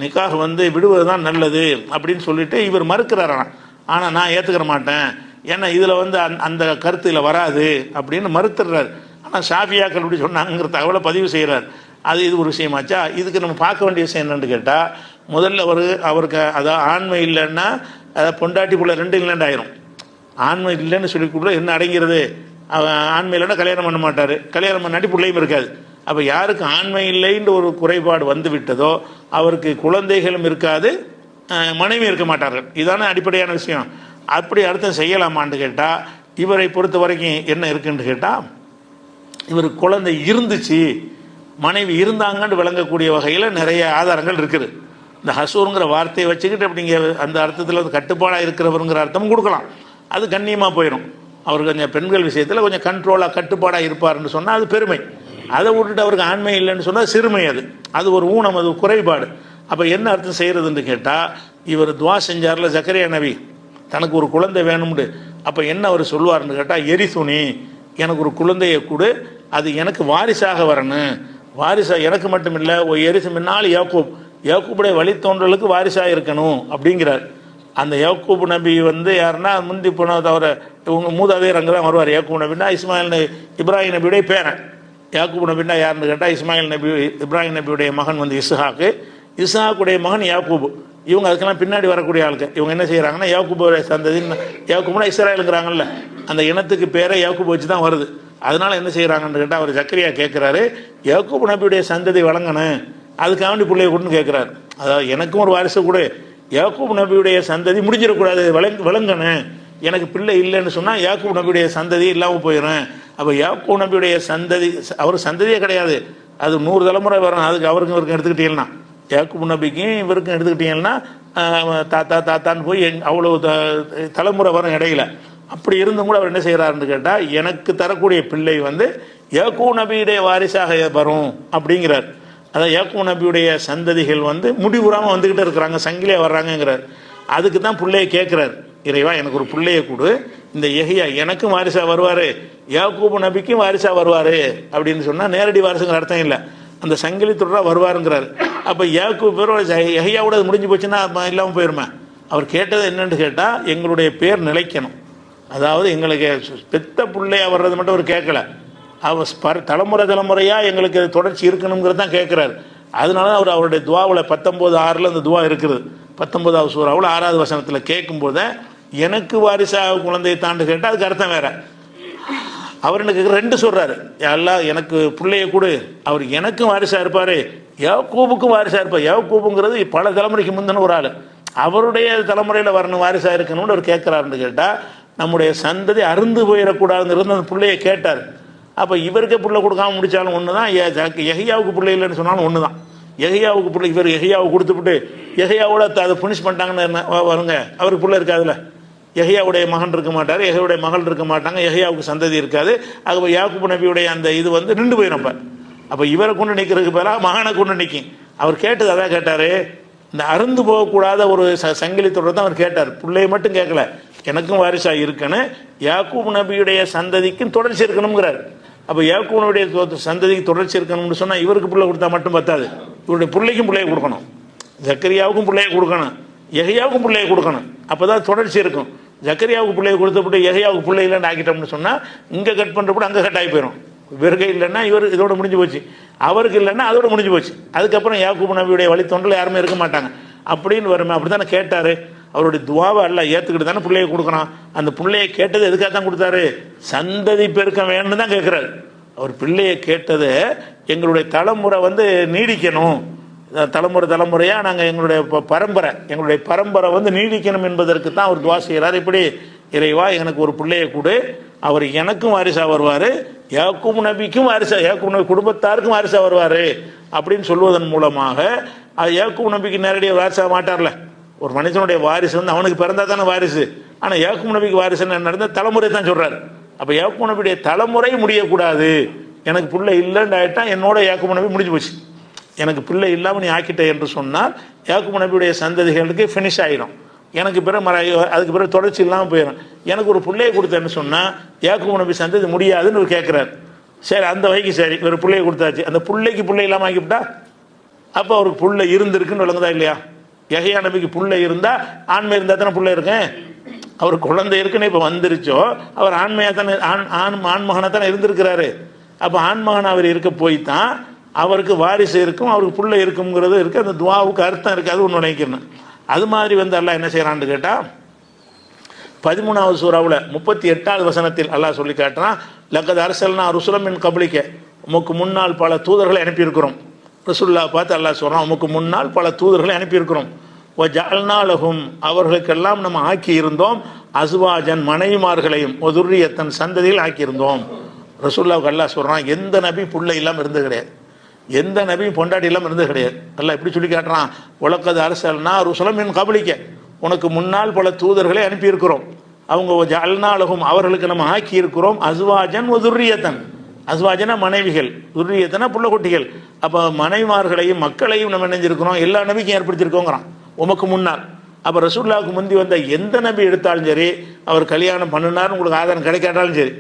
நிக்காஹ் விடுவது தான் நல்லது அப்படின்னு சொல்லிட்டு இவர் மறுக்கிறாராம். ஆனால் நான் ஏற்றுக்கிற மாட்டேன், ஏன்னா இதில் அந்த கருத்து இதில் வராது அப்படின்னு மறுத்துடுறாரு. ஆனால் ஷாஃபியாக்கள் இப்படி சொன்னாங்கிற தகவலை பதிவு செய்கிறார். இது ஒரு விஷயமாச்சா. இதுக்கு நம்ம பார்க்க வேண்டிய விஷயம் என்னன்னு கேட்டால், முதல்ல அவருக்கு அதாவது ஆண்மை இல்லைன்னா அதாவது பொண்டாட்டி பிள்ளை ரெண்டு இல்லைன்னு ஆயிரும். ஆண்மை இல்லைன்னு சொல்லிக்கூட என்ன அடங்கிறது, ஆண்மை இல்லைன்னா கல்யாணம் பண்ண மாட்டார், கல்யாணம் பண்ணாட்டி பிள்ளையும் இருக்காது. அப்போ யாருக்கு ஆண்மை இல்லைன்ற ஒரு குறைபாடு வந்து விட்டதோ அவருக்கு குழந்தைகளும் இருக்காது, மனைவி இருக்க மாட்டார்கள். இதான அடிப்படையான விஷயம். அப்படி அர்த்தம் செய்யலாமான்னு கேட்டால், இவரை பொறுத்த வரைக்கும் என்ன இருக்குன்னு கேட்டால், இவர் குழந்தை இருந்துச்சு மனைவி இருந்தாங்கன்னு விளங்கக்கூடிய வகையில் நிறைய ஆதாரங்கள் இருக்குது. இந்த ஹசூருங்கிற வார்த்தையை வச்சுக்கிட்டு அப்படிங்க அந்த அர்த்தத்தில் கட்டுப்பாடாக இருக்கிறவருங்கிற அர்த்தமும் கொடுக்கலாம். அது கண்ணியமாக போயிடும். அவர் கொஞ்சம் பெண்கள் விஷயத்தில் கொஞ்சம் கண்ட்ரோலாக கட்டுப்பாடாக இருப்பார்னு சொன்னால் அது பெருமை. அதை விட்டுட்டு அவருக்கு ஆண்மை இல்லைன்னு சொன்னால் சிறுமை. அது ஒரு ஊனம், அது குறைபாடு. அப்போ என்ன அர்த்தம் செய்கிறதுன்னு கேட்டால், இவர் துவா செஞ்சார்ல ஜக்கரியா நபி, தனக்கு ஒரு குழந்தை வேணும்னு. அப்போ என்ன அவர் சொல்லுவார்னு கேட்டால், எரிசுனி, எனக்கு ஒரு குழந்தையை கொடு, அது எனக்கு வாரிசாக வரணும். வாரிசாக எனக்கு மட்டும் இல்லை, ஒரு எரிசு முன்னால் யாக்கூபுடைய வழித்தோன்றலுக்கு வாரிசாக இருக்கணும் அப்படிங்கிறார். அந்த யாக்கூப் நபி யாருன்னா முந்தி போன தவிர இவங்க மூதாதையர் அங்கே தான் வருவார். யாக்கூப் நபின்னா இப்ராஹிம் நபியுடைய பேரன். யாக்கூப் நபின்னா யாருன்னு கேட்டால் இப்ராஹிம் நபியுடைய மகன் இஸ்ஹாக்கு, இஸ்ஹாக்குடைய மகன் யாக்கூப். இவங்க அதுக்கெல்லாம் பின்னாடி வரக்கூடிய ஆளுக்கு. இவங்க என்ன செய்கிறாங்கன்னா, யாக்கூபுடைய சந்ததி, யாக்கூப்னா இஸ்ராயலுங்கிறாங்கல்ல, அந்த இனத்துக்கு பேரை யாக்கூப் வச்சு தான் வருது. அதனால என்ன செய்கிறாங்கன்னு கேட்டால், அவர் ஜக்கரியா கேட்குறாரு, யாக்கூப் நபியுடைய சந்ததி வழங்கணும், அதுக்காண்டி பிள்ளைய கூடன்னு கேட்குறாரு. அதாவது எனக்கும் ஒரு வாரிசு கூட, யாக்கூப் நபியுடைய சந்ததி முடிஞ்சிடக்கூடாது, விளங்கணும். எனக்கு பிள்ளை இல்லைன்னு சொன்னால் யாக்கூப் நபியுடைய சந்ததி இல்லாமல் போயிடும். அப்போ யாக்கூப் நபியுடைய சந்ததி, அவர் சந்ததியே கிடையாது, அது 100 தலைமுறை வரும். அதுக்கு இவருக்கும் எடுத்துக்கிட்டீங்கன்னா, யாக்கூப் நபிக்கும் இவருக்கும் எடுத்துக்கிட்டீங்கன்னா தாத்தான்னு போய் அவ்வளோ தலைமுறை வரும் இடையில. அப்படி இருந்தும் கூட அவர் என்ன செய்கிறாருன்னு கேட்டால், எனக்கு தரக்கூடிய பிள்ளை யாக்கூப் நபியுடைய வாரிசாக வரும் அப்படிங்கிறார். அதான் யாக்கூப் நபியுடைய சந்ததிகள் முடிவுறாமல் வந்துக்கிட்டே இருக்கிறாங்க, சங்கிலியாக வர்றாங்கங்கிறார். அதுக்கு தான் பிள்ளையை கேட்குறார், இறைவா எனக்கு ஒரு பிள்ளையை கொடு, இந்த யஹ்யா எனக்கும் வாரிசாக வருவார், யாக்கூப் நபிக்கும் வாரிசாக வருவார் அப்படின்னு சொன்னால் நேரடி வாரிசுங்கிற அர்த்தம் இல்லை, அந்த சங்கிலி தொடராக வருவாருங்கிறார். அப்போ யாக்கூப் பேர் யஹ்யாவோட அது முடிஞ்சு போச்சுன்னா இல்லாமல் போயிருமே. அவர் கேட்டது என்னன்னு கேட்டால், எங்களுடைய பேர் நிலைக்கணும், அதாவது எங்களுக்கு பெத்த பிள்ளையாக வர்றது மட்டும் அவர் கேட்கல, அவர் தலைமுறையாக எங்களுக்கு தொடர்ச்சி இருக்கணுங்கிறது தான் கேட்குறாரு. அதனால தான் அவருடைய துவாவில் 19:6 அந்த துவா இருக்குது, 19வது சூறாவில் 6வது வசனத்தில் கேட்கும்போது எனக்கு வாரிசாக குழந்தையை தாண்டு கேட்டால் அதுக்கு அர்த்தம் வேற. அவர் எனக்கு 2 சொல்கிறாரு, எல்லாம் எனக்கு பிள்ளையை கொடு, அவர் எனக்கும் வாரிசாக இருப்பார், யாக்கூபுக்கும் வாரிசாக இருப்பார். யாக்கூபுங்கிறது பல தலைமுறைக்கு முந்தின ஒரு ஆள், அவருடைய தலைமுறையில் வரணும், வாரிசாக இருக்கணும்னு அவர் கேட்குறாருன்னு கேட்டால், நம்முடைய சந்ததி அருந்து போயிடக்கூடாதுங்கிறது அந்த பிள்ளையை கேட்டார். அப்போ இவருக்கே பிள்ளை கொடுக்காம முடித்தாலும் ஒன்று தான், யஹ்யாவுக்கு பிள்ளை இல்லைன்னு சொன்னாலும் ஒன்று தான். யஹ்யாவுக்கு பிள்ளை இவர் யஹ்யாவுக்கு கொடுத்துவிட்டு யஹ்யாவோட அதை புனிஷ் பண்ணிட்டாங்கன்னு வருங்க, அவருக்கு பிள்ளை இருக்காதுல்ல. யஹ்யாவுடைய மகன் இருக்க மாட்டார், யஹ்யாவுடைய மகள் இருக்க மாட்டாங்க, யஹ்யாவுக்கு சந்ததி இருக்காது. ஆகவே யாக்கூப் நபியுடைய அந்த இது நின்று போயிடும். அப்போ இவரை கொண்டு நிற்கிறதுக்கு பதிலாக மகனை கொண்டு நிற்கும். அவர் கேட்டது அதான் கேட்டார், இந்த அருந்து போகக்கூடாத ஒரு சங்கிலி தொடர் தான் அவர் கேட்டார். பிள்ளையை மட்டும் கேட்கல, எனக்கும் வாரிசாக இருக்கணும், யாக்கூப் நபியுடைய சந்ததிக்கும் தொடர்ச்சி இருக்கணுங்கிறார். அப்போ யாக்கூப் நபியுடைய சந்ததிக்கு தொடர்ச்சி இருக்கணும்னு சொன்னால் இவருக்கு பிள்ளை கொடுத்தா மட்டும் பத்தாது, இவருடைய பிள்ளைக்கும் பிள்ளையை கொடுக்கணும், ஜக்கரியாவுக்கும் பிள்ளையை கொடுக்கணும், யஹ்யாவுக்கும் பிள்ளையை கொடுக்கணும். அப்போ தான் தொடர்ச்சி இருக்கும். ஜக்கரியாவுக்கு பிள்ளையை கொடுத்தப்பட்டு யஹ்யாவுக்கு பிள்ளை இல்லைன்னு ஆக்கிட்டோம்னு சொன்னால் இங்கே கட் பண்ணுறப்பட்டு அங்கே கட் ஆகி போயிடும். இவருக்கு இல்லைன்னா இவர் இதோட முடிஞ்சு போச்சு, அவருக்கு இல்லைன்னா அதோட முடிஞ்சு போச்சு. அதுக்கப்புறம் யாக்கூப் நபியுடைய வழித்தோன்றல் யாருமே இருக்க மாட்டாங்க அப்படின்னு வருமே. அப்படி தானே கேட்டார். அவருடைய துவாவை எல்லாம் ஏற்றுக்கிட்டு தானே பிள்ளையை கொடுக்கணும். அந்த பிள்ளையை கேட்டது எதுக்காக தான் கொடுத்தாரு, சந்ததி பெருக்க வேணும்னு தான் கேட்குறாரு. அவர் பிள்ளையை கேட்டது எங்களுடைய தலைமுறை நீடிக்கணும், தலைமுறையாக நாங்கள் எங்களுடைய பரம்பரை நீடிக்கணும் என்பதற்கு தான் அவர் துவா செய்கிறார். இப்படி இறைவா எனக்கு ஒரு பிள்ளையை கொடு, அவர் எனக்கும் வாரிசாக வருவார், யாக்கூப் நபிக்கும் வாரிசா, யாக்கூப் நபி குடும்பத்தாருக்கும் வாரிசா வருவார் அப்படின்னு சொல்வதன் மூலமாக அது யாக்கூப் நபிக்கு நேரடியாக வாரிசாக மாட்டார்ல. ஒரு மனுஷனுடைய வாரிசு வந்து அவனுக்கு பிறந்தா தானே வாரிசு. ஆனால் யாக்கூப் நபிக்கு வாரிசுன்னு நடந்த தலைமுறை தான் சொல்றாரு. அப்போ யாக்கூப் நபியுடைய தலைமுறை முடியக்கூடாது. எனக்கு பிள்ளை இல்லைன்னு ஆகிட்டா என்னோட யாக்கூப் நபி முடிஞ்சு போச்சு. எனக்கு பிள்ளை இல்லாமல் நீ ஆக்கிட்ட என்று சொன்னால் யாக்கூப் நபியுடைய சந்ததிகளுக்கு ஃபினிஷ் ஆகிடும். எனக்கு பிறகு அதுக்கு பிறகு தொடர்ச்சி இல்லாமல் போயிடும். எனக்கு ஒரு பிள்ளையை கொடுத்தேன்னு சொன்னால் யாக்கூப் நபி சந்ததி முடியாதுன்னு ஒரு கேட்குறாரு. சரி, அந்த வகைக்கு சரி, ஒரு பிள்ளையை கொடுத்தாச்சு. அந்த பிள்ளைக்கு பிள்ளை இல்லாமல் ஆக்கிவிட்டா அப்போ அவருக்கு பிள்ளை இருந்திருக்குன்னு விளங்குதா இல்லையா? யஹ்யா நபிக்கு பிள்ளை இருந்தால் ஆண்மை இருந்தால் தானே பிள்ளை இருக்கேன். அவர் குழந்தை இருக்குன்னு இப்போ வந்துருச்சோ அவர் ஆண்மையாக தானே ஆண்மகனாக தானே இருந்திருக்கிறாரு. அப்போ ஆண்மகன் அவர் இருக்க போய் தான் அவருக்கு வாரிசு இருக்கும், அவருக்கு பிள்ளை இருக்குங்கிறது இருக்குது. அந்த துவாவுக்கு அர்த்தம் இருக்குது. அது ஒன்று நினைக்கிறேன். அது மாதிரி வந்து அல்லாஹ் என்ன செய்கிறான்னு கேட்டால் 13வது சூறாவில் 38வது வசனத்தில் அல்லாஹ் சொல்லி காட்டுறான், லக்கத் அர்சல்னா ருசுலம் மின் கப்லிக்க, உமக்கு முன்னால் பல தூதர்களை அனுப்பியிருக்கிறோம். ரசூலுல்லா பார்த்து அல்லாஹ் சொல்கிறான், உமக்கு முன்னால் பல தூதர்களை அனுப்பியிருக்கிறோம். ஜஅல்னா லஹும், அவர்களுக்கெல்லாம் நம்ம ஆக்கி இருந்தோம், அஸ்வாஜன் மனைவிமார்களையும், ஒதுர்ரியத்தன் சந்ததியில் ஆக்கியிருந்தோம். ரசூலுல்லாவுக்கு அல்லாஹ் சொல்கிறான், எந்த நபி பிள்ளை இல்லாமல் இருந்தது கிடையாது, எந்த நபியும் பொண்டாட்டி இல்லாமல் இருந்தது கிடையாது. அல்லாஹ் இப்படி சொல்லி காட்டுறான், உலக்கது அரசல்னா ருசுலம் மின் கப்லிக்க, உனக்கு முன்னால் பல தூதர்களை அனுப்பியிருக்கிறோம். அவங்க ஜஅல்னாலஹும், அவர்களுக்கு நம்ம ஆக்கி இருக்கிறோம், அஸ்வாஜன் ஒதுர்ரியத்தன், அஸ்வாஜனா மனைவிகள், துர்ரியத்தனா புள்ள குட்டிகள். அப்போ மனைவிமார்களையும் மக்களையும் நம்ம நினைஞ்சிருக்கிறோம், எல்லா நபிக்கும் ஏற்படுத்தியிருக்கோங்கிறான் உமக்கு முன்னால். அப்போ ரசூலுல்லாவுக்கு முந்தி வந்த எந்த நபி எடுத்தாலும் சரி, அவர் கல்யாணம் பண்ணினார் உங்களுக்கு ஆதாரம் கிடைக்காட்டாலும் சரி,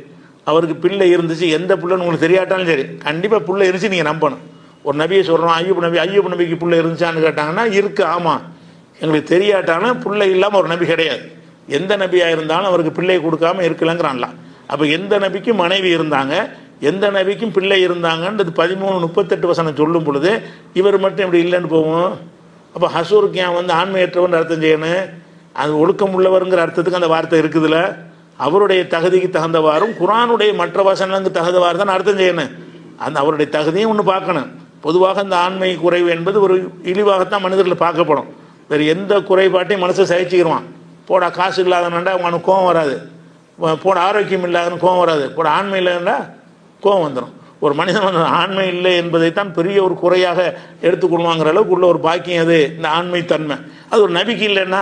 அவருக்கு பிள்ளை இருந்துச்சு எந்த பிள்ளைன்னு உங்களுக்கு தெரியாட்டாலும் சரி, கண்டிப்பாக பிள்ளை இருந்துச்சு நீங்கள் நம்பணும். ஒரு நபியை சொல்கிறோம், ஐயூப் நபிக்கு பிள்ளை இருந்துச்சான்னு கேட்டாங்கன்னா இருக்கு, ஆமாம். எங்களுக்கு தெரியாட்டாலும் பிள்ளை இல்லாமல் ஒரு நபி கிடையாது. எந்த நபியாக இருந்தாலும் அவருக்கு பிள்ளை கொடுக்காம இருக்கலங்கிறான்லாம். அப்போ எந்த நபிக்கும் மனைவி இருந்தாங்க, எந்த நபிக்கும் பிள்ளை இருந்தாங்கன்றது 13:38 வசனம் சொல்லும் பொழுது இவர் மட்டும் இப்படி இல்லைன்னு போவோம். அப்போ ஹசூருக்கு ஏன் வந்து ஆண்மையற்றவன் அர்த்தம் செய்யணும்? அது ஒழுக்கம் உள்ளவருங்கிற அர்த்தத்துக்கு அந்த வார்த்தை இருக்குதுல்ல. அவருடைய தகுதிக்கு தகுந்தவாறும் குர்ஆனுடைய மற்ற வசனங்களுக்கு தகுந்தவாறு தான் அர்த்தம் செய்யணும். அந்த அவருடைய தகுதியும் ஒன்று பார்க்கணும். பொதுவாக இந்த ஆண்மை குறைவு என்பது ஒரு இழிவாகத்தான் மனிதர்கள் பார்க்கப்படும். வேறு எந்த குறைபாட்டையும் மனசை சகிச்சுக்கிடுவான். போட காசு இல்லாதனாண்டா அவனுக்கு கோவம் வராது, போட ஆரோக்கியம் இல்லாதன்னு கோவம் வராது, போட ஆண்மை இல்லைன்னா கோவம் வந்துடும். ஒரு மனிதன் வந்து ஆண்மை இல்லை என்பதைத்தான் பெரிய ஒரு குறையாக எடுத்துக்கொள்வாங்கிற அளவுக்கு உள்ள ஒரு பாக்கியம் அது இந்த ஆண்மை தன்மை. அது ஒரு நபிக்கு இல்லைன்னா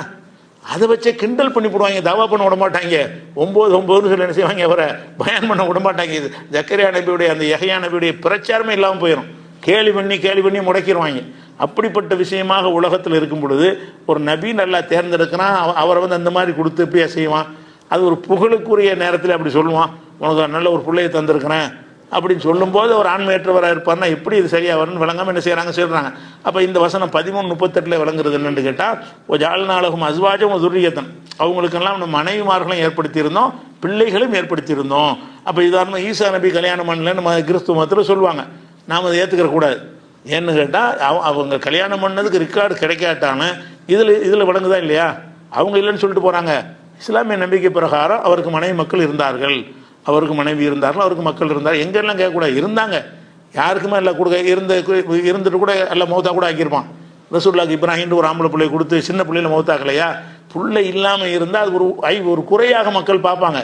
அதை வச்சே கிண்டல் பண்ணி போடுவாங்க, தவா பண்ண விட மாட்டாங்க. 9 சொல்லி என்ன செய்வாங்க, அவரை பயன் பண்ண விட மாட்டாங்க. இது ஜக்கரியா நபியுடைய அந்த யஹ்யா நபியுடைய பிரச்சாரமே இல்லாமல் போயிடும். கேலி பண்ணி முடக்கிடுவாங்க. அப்படிப்பட்ட விஷயமாக உலகத்தில் இருக்கும் பொழுது ஒரு நபி நல்லா தேர்ந்தெடுக்கிறான், அவரை வந்து அந்த மாதிரி கொடுத்து இப்படியா செய்வான். அது ஒரு புகழுக்குரிய நேரத்தில் அப்படி சொல்லுவான், உனக்கு நல்ல ஒரு பிள்ளையை தந்திருக்கிறேன் அப்படின்னு சொல்லும்போது ஒரு ஆண்மையற்றவராக இருப்பார்னா எப்படி இது சரியாக வரும்னு விளங்காமல் என்ன சொல்கிறாங்க. அப்போ இந்த வசனம் 13:38 விளங்குறது என்னன்னு கேட்டால், ஜஅல்னாலஹும் அஸ்வாஜன் துர்ரியத்தன், அவங்களுக்கெல்லாம் நம்ம மனைவிமார்களும் ஏற்படுத்தியிருந்தோம், பிள்ளைகளும் ஏற்படுத்தியிருந்தோம். அப்போ உதாரணமாக ஈசா நபி கல்யாணம் பண்ணலன்னு நம்ம கிறிஸ்துவ மதத்தில் சொல்லுவாங்க. நாம் அதை ஏற்றுக்கிற கூடாது. ஏன்னு கேட்டால் அவங்க கல்யாணம் பண்ணதுக்கு ரெக்கார்டு கிடைக்காட்டானு இதில் விளங்குதா இல்லையா? அவங்க இல்லைன்னு சொல்லிட்டு போகிறாங்க. இஸ்லாமிய நம்பிக்கை பிரகாரம் அவருக்கு மனைவி மக்கள் இருந்தார்கள், அவருக்கு மனைவி இருந்தார்கள், அவருக்கு மக்கள் இருந்தார். எங்கெல்லாம் கேட்கக்கூடாது, இருந்தாங்க. யாருக்குமே எல்லாம் கொடுக்க இருந்துட்டு கூட எல்லாம் மௌத்தா கூட ஆக்கியிருப்பான். ரசூலுல்லாஹ் இப்ராஹிம் ஒரு ஆம்பளை பிள்ளை கொடுத்து சின்ன பிள்ளையில மௌத்தாக்கலையா? பிள்ளை இல்லாமல் இருந்தால் அது ஒரு குறையாக மக்கள் பார்ப்பாங்க.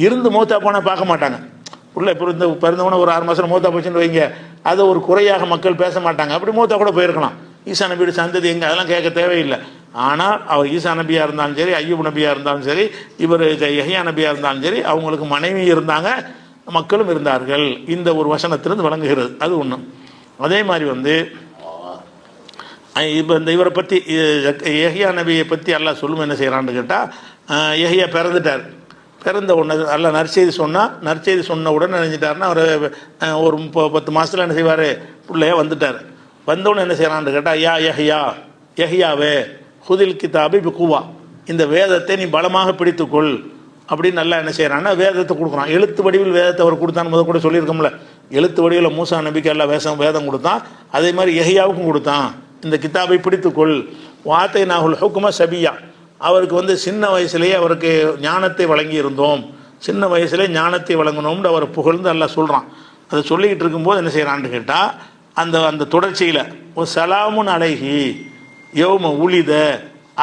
இருந்து மௌத்தா போனால் பார்க்க மாட்டாங்க. பிள்ளை பிறந்தவன ஒரு 6 மாதம் மௌத்தா போச்சுன்னு வைங்க, அதை ஒரு குறையாக மக்கள் பேச மாட்டாங்க. அப்படி மௌத்தா கூட போயிருக்கலாம். ஈசா நபியோட சந்ததி எங்கே, அதெல்லாம் கேட்க தேவையில்லை. ஆனால் அவர் ஈசா நபியாக இருந்தாலும் சரி, ஐயூப் நபியாக இருந்தாலும் சரி, இவர் யஹ்யா நபியாக இருந்தாலும் சரி, அவங்களுக்கு மனைவி இருந்தாங்க, மக்களும் இருந்தார்கள். இந்த ஒரு வசனத்திலிருந்து விளங்குகிறது. அது ஒன்று. அதே மாதிரி வந்து இப்போ இந்த இவரை பற்றி யஹ்யா நபியை பற்றி அல்லாஹ் சொல்லும் என்ன செய்கிறான்னு கேட்டால், யஹ்யா பிறந்துட்டார். பிறந்த உடனே அல்ல நற்செய்தி சொன்ன உடனே நினைஞ்சிட்டாருன்னா அவர் ஒரு 10 மாதத்தில் என்ன செய்வார், பிள்ளையா வந்துட்டார். வந்தவுடனே என்ன செய்கிறான்னு கேட்டால், யஹ்யாவே ஹுதில் கிதாபி பிகுவா, இந்த வேதத்தை நீ பலமாக பிடித்துக்கொள் அப்படின்னு நல்லா என்ன செய்கிறான்னா வேதத்தை கொடுக்குறான். எழுத்து வடிவில் வேதத்தை அவர் கொடுத்தான்னு முதல் கூட சொல்லியிருக்கோம்ல. எழுத்து வடிவில் மூசா நபிக்கு எல்லாம் வேதம் கொடுத்தான், அதே மாதிரி யஹ்யாவுக்கும் கொடுத்தான். இந்த கிதாபை பிடித்துக்கொள். வாத்தை நாகுல் ஹுக்குமா சபியா, அவருக்கு வந்து சின்ன வயசுலேயே அவருக்கு ஞானத்தை வழங்கி இருந்தோம், சின்ன வயசுலேயே ஞானத்தை வழங்கணும்னு அவர் புகழ்ந்து எல்லாம் சொல்கிறான். அதை சொல்லிக்கிட்டு இருக்கும்போது என்ன செய்கிறான்னு கேட்டால், அந்த தொடர்ச்சியில் ஒரு சலாமுன் அலைஹி யௌம உலித,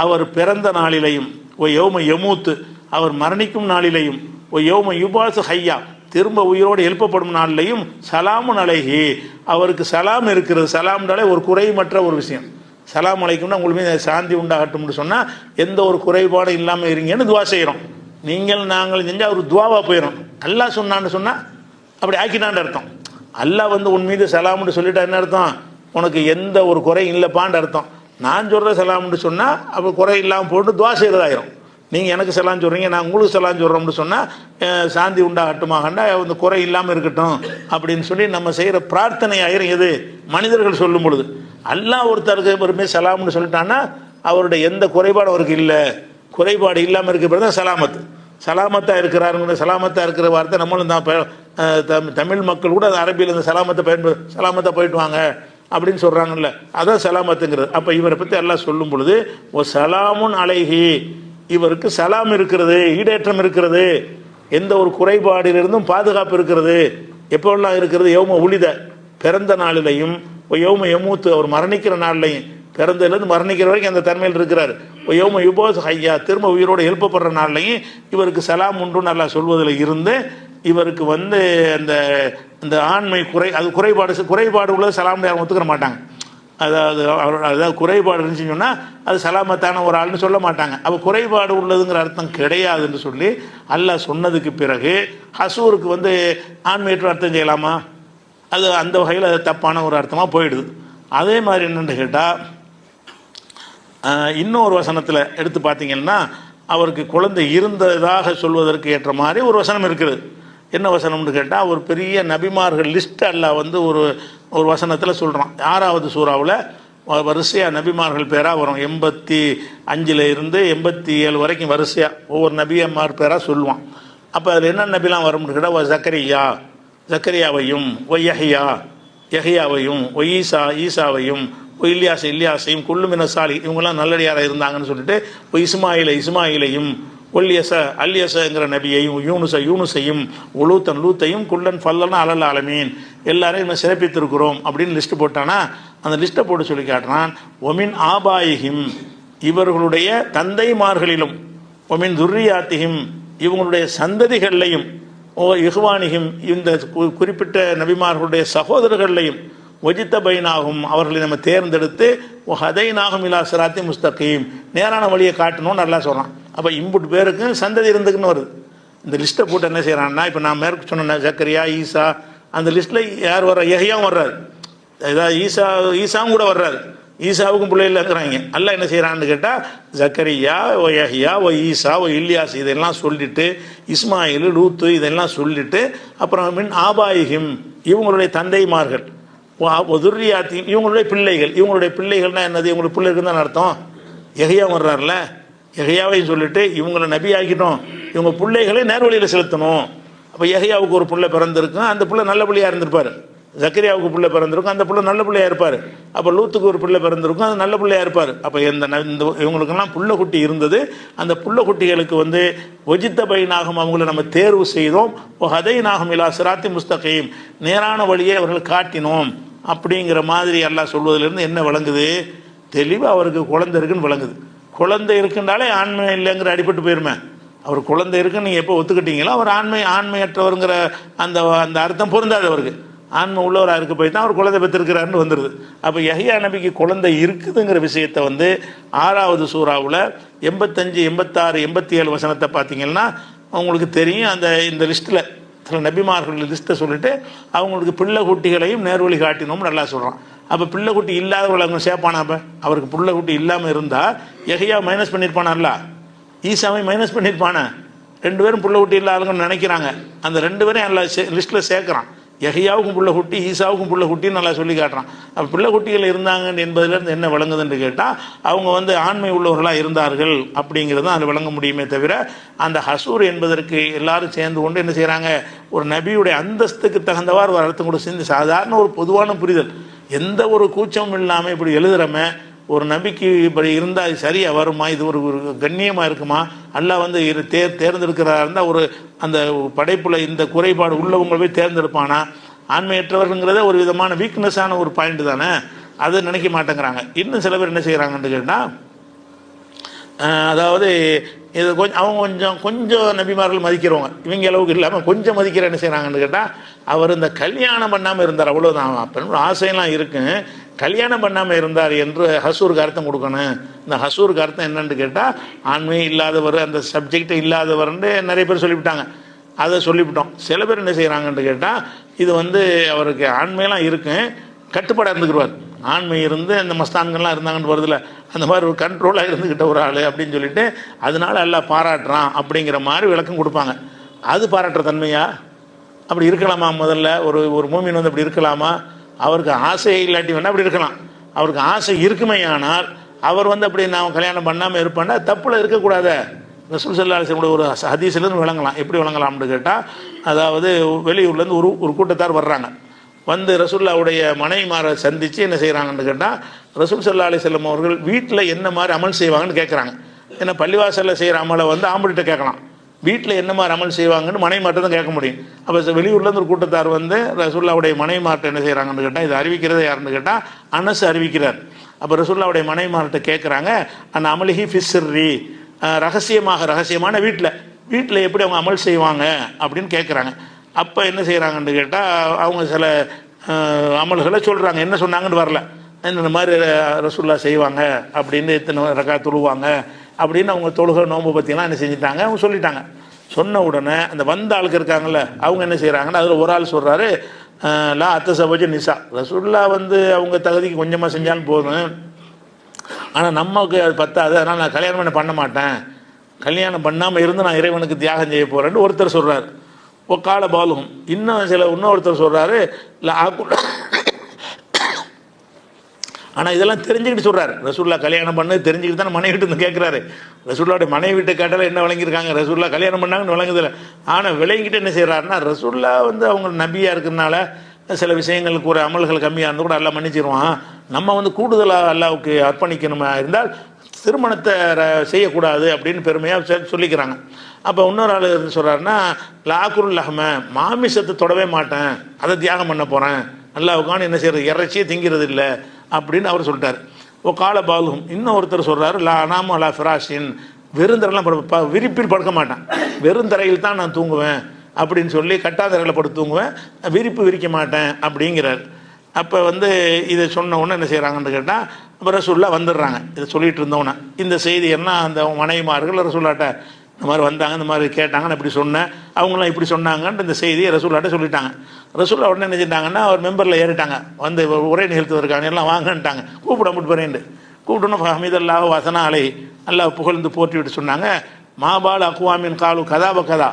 அவர் பிறந்த நாளிலையும், ஓ யௌம யமூத்து, அவர் மரணிக்கும் நாளிலையும், ஓ யௌம யுபாசு ஹையா, திரும்ப உயிரோடு எழுப்பப்படும் நாள்லையும் சலாமுன் அலைஹி, அவருக்கு சலாம் இருக்கிறது. சலாம்னாலே ஒரு குறைமற்ற ஒரு விஷயம். சலாம் அலைக்கும்னா உங்களுக்கு மீது சாந்தி உண்டாகட்டும்னு சொன்னால் எந்த ஒரு குறைபாடும் இல்லாமல் இருங்கன்னு துவா செய்கிறோம். நீங்கள் நாங்கள் செஞ்சால் ஒரு துவாவாக போயிடும். அல்லாஹ் சொன்னான்னு சொன்னால் அப்படி ஆக்கினான்னு அர்த்தம். அல்லாஹ் வந்து உன் மீது சலாம்னு சொல்லிட்டா என்ன அர்த்தம்? உனக்கு எந்த ஒரு குறை இல்லைப்பான்னு அர்த்தம். நான் சொல்கிற சலாம்னு சொன்னால் அப்போ குறை இல்லாமல் போட்டு துவா செய்கிறதாயிரும். நீங்கள் எனக்கு சலாம் சொல்கிறீங்க, நான் உங்களுக்கு சலாம் சொல்கிறோம்னு சொன்னால் சாந்தி உண்டாகட்டுமாகண்டா அந்த குறை இல்லாமல் இருக்கட்டும் அப்படின்னு சொல்லி நம்ம செய்கிற பிரார்த்தனை ஆயிரும். எது மனிதர்கள் சொல்லும் பொழுது. அல்லாஹ் ஒருத்தருக்கு பெருமே சலாம்னு சொல்லிட்டான்னா அவருடைய எந்த குறைபாடும் அவருக்கு இல்லை, குறைபாடு இல்லாமல் இருக்கிற தான் சலாமத்து. சலாமத்தாக இருக்கிறாருங்கிற சலாமத்தாக இருக்கிற வார்த்தை நம்மளும் தான் தமிழ் மக்கள் கூட அரபியில் இந்த சலாமத்தை சலாமத்தாக போயிட்டு வாங்க அப்படின்னு சொல்கிறாங்கல்ல, அதான் சலாமத்துங்கிறது. அப்போ இவரை பற்றி எல்லாம் சொல்லும் பொழுது ஓ சலாமுன் அலைஹி, இவருக்கு சலாம் இருக்கிறது, ஈடேற்றம் இருக்கிறது, எந்த ஒரு குறைபாடிலிருந்தும் பாதுகாப்பு இருக்கிறது. எப்போல்லாம் இருக்கிறது? யௌம உலித, பிறந்த நாளிலையும், யௌம யமூத்து, அவர் மரணிக்கிற நாள்லையும், பிறந்ததுலேருந்து மரணிக்கிற வரைக்கும் அந்த தன்மையில் இருக்கிறார். யௌம யுபோஸ் ஹையா, திரும்ப உயிரோடு எழுப்பப்படுற நாள்லையும் இவருக்கு சலாம் உண்டு நல்லா சொல்வதில் இருந்து இவருக்கு வந்து அந்த அந்த ஆண்மை அது குறைபாடு உள்ளது சலாம் யாரும் ஒத்துக்கிற மாட்டாங்க. அதாவது குறைபாடு இருந்துச்சுன்னு சொன்னால் அது சலாமத்தான ஒரு ஆள்னு சொல்ல மாட்டாங்க. அப்போ குறைபாடு உள்ளதுங்கிற அர்த்தம் கிடையாதுன்னு சொல்லி அல்லாஹ் சொன்னதுக்கு பிறகு ஹசூருக்கு வந்து ஆண்மையற்ற அர்த்தம் செய்யலாமா? அது அந்த வகையில் அது தப்பான ஒரு அர்த்தமாக போயிடுது. அதே மாதிரி என்னென்னு கேட்டால் இன்னொரு வசனத்தில் எடுத்து பார்த்தீங்கன்னா அவருக்கு குழந்தை இருந்ததாக சொல்வதற்கு ஏற்ற மாதிரி ஒரு வசனம் இருக்குது. என்ன வசனம்னு கேட்டால் ஒரு பெரிய நபிமார்கள் லிஸ்ட் அல்லாஹ் வந்து ஒரு வசனத்தில் சொல்கிறான். 6வது சூறாவில் வரிசையாக நபிமார்கள் பேராக வரும். 85 இருந்து 87 வரைக்கும் வரிசையாக ஒவ்வொரு நபியம்மார் பேராக சொல்லுவான். அப்போ அதில் என்ன நபிலாம் வரும்னு கேட்டால் ஜக்கரியாவையும் யஹ்யாவையும் ஈசாவையும் இல்யாசையும் குல்லுமின சாலி, இவங்கெல்லாம் நல்லடியாராக இருந்தாங்கன்னு சொல்லிட்டு இஸ்மாயிலையும் அல்யசங்கிற நபியையும் யூனுசையும் லூத்தையும் குல்லன் ஃபல்லன் அலல் ஆலமீன் எல்லாரையும் நம்ம சிறப்பித்திருக்கிறோம் அப்படின்னு லிஸ்ட்டு போட்டானா அந்த லிஸ்ட்டை போட்டு சொல்லி காட்டுறான். ஒமின் ஆபாயிஹிம், இவர்களுடைய தந்தைமார்களிலும், ஒமின் துர்ரியாத்திஹிம், இவங்களுடைய சந்ததிகள்லையும், இஹ்வானிஹிம், இந்த குறிப்பிட்ட நபிமார்களுடைய சகோதரர்களையும், ஒஜித்த பைனாகும், அவர்களை நம்ம தேர்ந்தெடுத்து ஹதைனாகும் இலா சிராத்தி முஸ்தகீம், நேரான வழியை காட்டணும்னு நல்லா சொல்கிறான். அப்போ இம்புட்டு பேருக்கு சந்ததி இருந்துக்குன்னு வருது. இந்த லிஸ்ட்டை போட்டு என்ன செய்கிறான்னா, இப்போ நான் மேற்கு சொன்ன ஜக்கரியா ஈசா அந்த லிஸ்ட்டில் யார் வர்ற? யஹ்யாவும் வர்றாரு, ஏதாவது ஈசாவும் கூட வர்றாரு. ஈசாவுக்கும் பிள்ளைகள் இருக்கிறாங்க. அல்லாஹ் என்ன செய்கிறான்னு கேட்டால் ஜக்கரியா யஹ்யா ஈசா இல்யாஸ் இதெல்லாம் சொல்லிட்டு, இஸ்மாயில் லூத்து இதெல்லாம் சொல்லிட்டு, அப்புறம் மின் ஆபாயிஹிம், இவங்களுடைய தந்தைமார்கள், துர்ரியாத்தி, இவங்களுடைய பிள்ளைகள். இவங்களுடைய பிள்ளைகள்னா என்னது? இவங்களுக்கு பிள்ளை இருக்குன்னு தான் அர்த்தம். யஹ்யா வர்றாருல, யஹ்யாவையும் சொல்லிட்டு இவங்களை நபி ஆக்கிட்டோம், இவங்க பிள்ளைகளை நேர்வழியில் செலுத்தணும். அப்போ யஹ்யாவுக்கு ஒரு பிள்ளை பிறந்திருக்கும், அந்த பிள்ளை நல்ல பிள்ளையாக இருந்திருப்பார். ஜக்கரியாவுக்கு பிள்ளை பிறந்திருக்கும், அந்த பிள்ளை நல்ல பிள்ளையாக இருப்பார். அப்போ லூத்துக்கு ஒரு பிள்ளை பிறந்திருக்கும், அது நல்ல பிள்ளையாக இருப்பார். அப்போ இந்த இவங்களுக்கெல்லாம் புள்ள குட்டி இருந்தது. அந்த புள்ள குட்டிகளுக்கு வந்து ஒஜித்த பைனாகும், அவங்கள நம்ம தேர்வு செய்தோம். ஹதைனாகும் இலா சிராத்தி முஸ்தகீம், நேரான வழியை அவர்கள் காட்டினோம் அப்படிங்கிற மாதிரி அல்லாஹ் சொல்வதிலிருந்து என்ன விளங்குது? தெளிவாக அவருக்கு குழந்தை இருக்குன்னு விளங்குது. குழந்தை இருக்குன்றாலே ஆண்மை இல்லைங்கிற அடிபட்டு போயிருமே. அவர் குழந்தை இருக்குன்னு நீங்கள் எப்போ ஒத்துக்கிட்டீங்களோ அவர் ஆண்மையற்றவருங்கிற அந்த அந்த அர்த்தம் பொருந்தாது. அவருக்கு ஆண்மை உள்ளவராக இருக்க போய் தான் அவர் குழந்தை பெற்றிருக்கிறாருன்னு வந்துடுது. அப்போ யஹ்யா நபிக்கு குழந்தை இருக்குதுங்கிற விஷயத்தை வந்து 6வது சூறாவில் 85, 86, 87 வசனத்தை பார்த்தீங்கன்னா அவங்களுக்கு தெரியும். இந்த லிஸ்ட்டில் சில நபிமார்கள் லிஸ்ட்டை சொல்லிட்டு அவங்களுக்கு பிள்ளை குட்டிகளையும் நேர்வழி காட்டினோம்னு நல்லா சொல்கிறான். அப்போ பிள்ளை குட்டி இல்லாதவர்கள் அவங்க சேர்ப்பானா? அப்போ அவருக்கு பிள்ளை குட்டி இல்லாமல் இருந்தால் யஹ்யா மைனஸ் பண்ணியிருப்பானால்ல, ஈசாவை மைனஸ் பண்ணியிருப்பானே. 2 பேரும் பிள்ளை குட்டி இல்லாதவங்கன்னு நினைக்கிறாங்க. அந்த 2 பேரையும் நல்லா லிஸ்ட்டில் சேர்க்குறான். யஹ்யாவுக்கும் புள்ள குட்டி, ஈசாவுக்கும் புள்ள குட்டின்னு நல்லா சொல்லி காட்டுறான். அப்போ பிள்ளை குட்டிகள் இருந்தாங்க என்பதிலிருந்து என்ன விளங்குதுன்னு கேட்டால் அவங்க வந்து ஆண்மை உள்ளவர்களாக இருந்தார்கள் அப்படிங்கிறது தான் அதில் விளங்க முடியுமே தவிர, அந்த ஹசூர் என்பதற்கு எல்லாரும் சேர்ந்து கொண்டு என்ன செய்கிறாங்க, ஒரு நபியுடைய அந்தஸ்துக்கு தகுந்தவாறு ஒரு அர்த்தம் கூட சேர்ந்து சாதாரண ஒரு பொதுவான புரிதல், எந்த ஒரு கூச்சமும் இல்லாமல் இப்படி எழுதுகிறமே, ஒரு நபிக்கு இப்படி இருந்தால் சரியாக வருமா, இது ஒரு கண்ணியமாக இருக்குமா, அல்லாஹ் வந்து தேர்ந்தெடுக்கிறதா இருந்தால் ஒரு அந்த படைப்பில் இந்த குறைபாடு உள்ளவங்களை போய் தேர்ந்தெடுப்பானா? ஆண்மையற்றவர்கள்ங்கிறத ஒரு விதமான வீக்னஸான ஒரு பாயிண்ட் தானே, அதை நினைக்க மாட்டேங்கிறாங்க. இன்னும் சில பேர் என்ன செய்கிறாங்கன்னு கேட்டால், அதாவது இது கொஞ்சம் அவங்க கொஞ்சம் நபிமார்கள் மதிக்கிறவங்க, இவங்க அளவுக்கு இல்லாமல் கொஞ்சம் மதிக்கிற என்ன செய்கிறாங்கன்னு கேட்டால், அவர் இந்த கல்யாணம் பண்ணாமல் இருந்தார் அவ்வளோதான். அப்போ ஆசையெல்லாம் இருக்குங்க, கல்யாணம் பண்ணாமல் இருந்தார் என்று ஹசூருக்கு அர்த்தம் கொடுக்கணும். இந்த ஹசூருக்கு அர்த்தம் என்னன்னு கேட்டால், ஆண்மையே இல்லாதவர், அந்த சப்ஜெக்ட் இல்லாதவர்ன்னு நிறைய பேர் சொல்லிவிட்டாங்க. அதை சொல்லிவிட்டோம். சில பேர் என்ன செய்கிறாங்கன்னு கேட்டால், இது அவருக்கு ஆண்மையெல்லாம் இருக்கு, கட்டுப்பாடாக இருந்துக்குருவார். ஆண்மை இருந்து அந்த மஸ்தான்கள்லாம் இருந்தாங்கன்னு வருதுல, அந்த மாதிரி ஒரு கண்ட்ரோலாக இருந்துக்கிட்ட ஒரு ஆள் அப்படின்னு சொல்லிட்டு அதனால எல்லாம் பாராட்டுறான் அப்படிங்கிற மாதிரி விளக்கம் கொடுப்பாங்க. அது பாராட்டுற தன்மையா? அப்படி இருக்கலாமா? முதல்ல ஒரு மூமின் அப்படி இருக்கலாமா? அவருக்கு ஆசை இல்லாட்டி வேணா அப்படி இருக்கலாம். அவருக்கு ஆசை இருக்குமே, ஆனால் அவர் அப்படி நான் கல்யாணம் பண்ணாமல் இருப்பேன்னா தப்புல இருக்கக்கூடாது. ரசூல் ஸல்லல்லாஹு அலைஹி வஸல்லம் ஒரு ஹதீஸ்லேருந்து விளங்கலாம். எப்படி விளங்கலாம்னு கேட்டால், அதாவது வெளியூர்லேருந்து ஒரு கூட்டத்தார் வர்றாங்க. ரசூலுல்லாஹ்வுடைய மனைவிமாரை சந்தித்து என்ன செய்கிறாங்கன்னு கேட்டால், ரசூல் ஸல்லல்லாஹு அலைஹி வஸல்லம் அவர்கள் வீட்டில் என்ன மாதிரி அமல் செய்வாங்கன்னு கேட்குறாங்க. ஏன்னா பள்ளிவாசலில் செய்கிற அமலை ஆம்பளைகிட்ட கேட்கலாம், வீட்டில் என்ன மாதிரி அமல் செய்வாங்கன்னு மனைவிமார்ட்ட தான் கேட்க முடியும். அப்போ வெளியூர்லேருந்து ஒரு கூட்டத்தார் ரசூலுல்லாஹ்வுடைய மனைவிமார்ட்ட என்ன செய்கிறாங்கன்னு கேட்டால், இது அறிவிக்கிறது யாருன்னு கேட்டால் அனஸ் அறிவிக்கிறார். அப்போ ரசூலுல்லாஹ்வுடைய மனைவிமார்ட்ட கேட்குறாங்க, அந்த அமலிஹி ஃபிஸ்ஸிர்ரி, ரகசியமான வீட்டில் எப்படி அவங்க அமல் செய்வாங்க அப்படின்னு கேட்குறாங்க. அப்போ என்ன செய்கிறாங்கன்னு கேட்டால், அவங்க சில அமல்களை சொல்கிறாங்க. என்ன சொன்னாங்கன்னு வரல, இந்த மாதிரி ரசூல்லா செய்வாங்க அப்படின்னு, இத்தனை ரக்கா தொழுவாங்க அப்படின்னு அவங்க தொழுகை நோன்பு பற்றிலாம் என்ன செஞ்சுட்டாங்க, அவங்க சொல்லிட்டாங்க. சொன்ன உடனே அந்த வந்த ஆளுக்கு இருக்காங்கல்ல, அவங்க என்ன செய்கிறாங்கன்னா, அதில் ஒரு ஆள் சொல்கிறாரு, லா அத்தசபஜ நிசா, ரசூல்லா அவங்க தகுதிக்கு கொஞ்சமாக செஞ்சாலும் போதும், ஆனால் நமக்கு அது பத்தாது, அதனால் நான் கல்யாணம் பண்ண மாட்டேன், கல்யாணம் பண்ணாமல் இருந்து நான் இறைவனுக்கு தியாகம் செய்ய போகிறேன்னு ஒருத்தர் சொல்கிறார். கால பாலுகும். இன்னொருத்தர் சொல்கிறாரு, இல்லை ஆனால் இதெல்லாம் தெரிஞ்சுக்கிட்டு சொல்கிறாரு. ரசூல்லா கல்யாணம் பண்ணது தெரிஞ்சுக்கிட்டு தானே மனைவி வீட்டு கேட்குறாரு. ரசூல்லாவுடைய மனைவி வீட்டு கேட்டாலும் என்ன விளங்கியிருக்காங்க, ரசூல்லா கல்யாணம் பண்ணாங்கன்னு விளங்குதில்லை. ஆனால் விளங்கிட்டு என்ன செய்கிறாருன்னா, ரசூல்லா அவங்க நபியாக இருக்கிறதுனால சில விஷயங்களுக்கு ஒரு அமல்கள் கம்மியாக இருந்தால் கூட எல்லாம் மன்னிச்சிருவான், நம்ம கூடுதலாக அல்லாவுக்கு அர்ப்பணிக்கணுமா இருந்தால் திருமணத்தை செய்யக்கூடாது அப்படின்னு பெருமையாக சொல்லிக்கிறாங்க. அப்போ இன்னொரு ஆள் சொல்கிறாருன்னா, லாக்குருல் லஹ்ம, மாமிசத்தை தொடவே மாட்டேன், அதை தியாகம் பண்ண போகிறேன், அல்லாவுக்கான என்ன செய்கிறது, இறைச்சியே திங்கிறது இல்லை அப்படின்னு அவர் சொல்லிட்டார். கால பாலுகும். இன்னும் ஒருத்தர் சொல்கிறாரு, லா அனாமு அலா ஃபிராஷின், வெறுந்தரெல்லாம் விரிப்பில் படுக்க மாட்டேன், வெறுந்தரையில் தான் நான் தூங்குவேன் அப்படின்னு சொல்லி கட்டாதரையில் படுத்து தூங்குவேன், விரிப்பு விரிக்க மாட்டேன் அப்படிங்கிறார். அப்போ இதை சொன்ன உடனே என்ன செய்கிறாங்கன்னு கேட்டால், இப்போ ரசூல்லா வந்துடுறாங்க. இதை சொல்லிட்டு இருந்தோன்னே இந்த செய்தி எல்லாம் அந்த மனைவிமார்கள் ரசூல்லாட்ட இந்த மாதிரி வந்தாங்க, இந்த மாதிரி கேட்டாங்க, நான் இப்படி சொன்னேன், அவங்களாம் இப்படி சொன்னாங்கன்ட்டு இந்த செய்தியை ரசூல்லாட்ட சொல்லிட்டாங்க. ரசூல்லா உடனே என்ன செஞ்சிட்டாங்கன்னா, அவர் மெம்பரில் ஏறிட்டாங்க, உரை நிகழ்த்துவதற்கான எல்லாம் வாங்கன்ட்டாங்க, கூப்பிட்டு போகிறேன்ட்டு கூப்பிட்டோன்னு ஹமீதல்லாஹ் வசனா அலை, அல்லாஹ் புகழ்ந்து போற்றி விட்டு சொன்னாங்க, மாபால் அக்குவாமின் காலு கதாப கதா,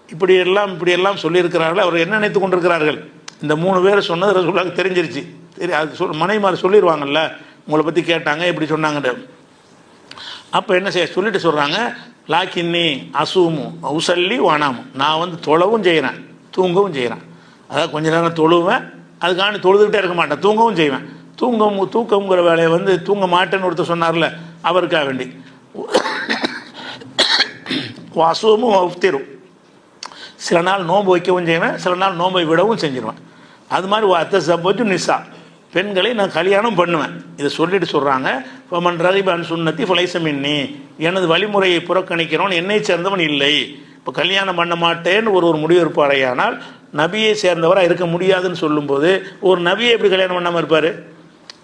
இப்படியெல்லாம் சொல்லியிருக்கிறார்கள். அவர் என்ன நினைத்து கொண்டிருக்கிறார்கள், இந்த 3 பேர் சொன்னது ரசூலுல்லாஹ்வுக்கு தெரிஞ்சிருச்சு. அது மனைவிமார் சொல்லிடுவாங்கல்ல, உங்களை பற்றி கேட்டாங்க இப்படி சொன்னாங்கட்டு. அப்போ என்ன சொல்லிட்டு சொல்கிறாங்க, லாக்கின்னி அசூமு உசல்லி வானாமு, நான் தொழவும் செய்கிறேன் தூங்கவும் செய்கிறேன். அதாவது கொஞ்ச நேரம் தொழுவேன், அதுக்காண்டி தொழுதுகிட்டே இருக்க மாட்டேன், தூங்கவும் செய்வேன். தூக்கங்கிற வேலையை தூங்க மாட்டேன்னு ஒருத்தர் சொன்னார்ல, அவருக்காக வேண்டி அசூமும் உஃப்திரும், சில நாள் நோன்பு வைக்கவும் செய்வேன், சில நாள் நோன்பை விடவும் செஞ்சிருவேன். அது மாதிரி அத்த சப்போஜு நிசா, பெண்களை நான் கல்யாணம் பண்ணுவேன். இதை சொல்லிட்டு சொல்கிறாங்க, ஃபமன் ரகிபன் சுன்னத்தி ஃபலைசமின்னி, எனது வழிமுறையை புறக்கணிக்கிறவன் என்னை சேர்ந்தவன் இல்லை. இப்போ கல்யாணம் பண்ண மாட்டேன்னு ஒரு முடிவு இருப்பாரையானால் நபியை சேர்ந்தவராக இருக்க முடியாதுன்னு சொல்லும்போது, ஒரு நபியை எப்படி கல்யாணம் பண்ணாமல் இருப்பார்?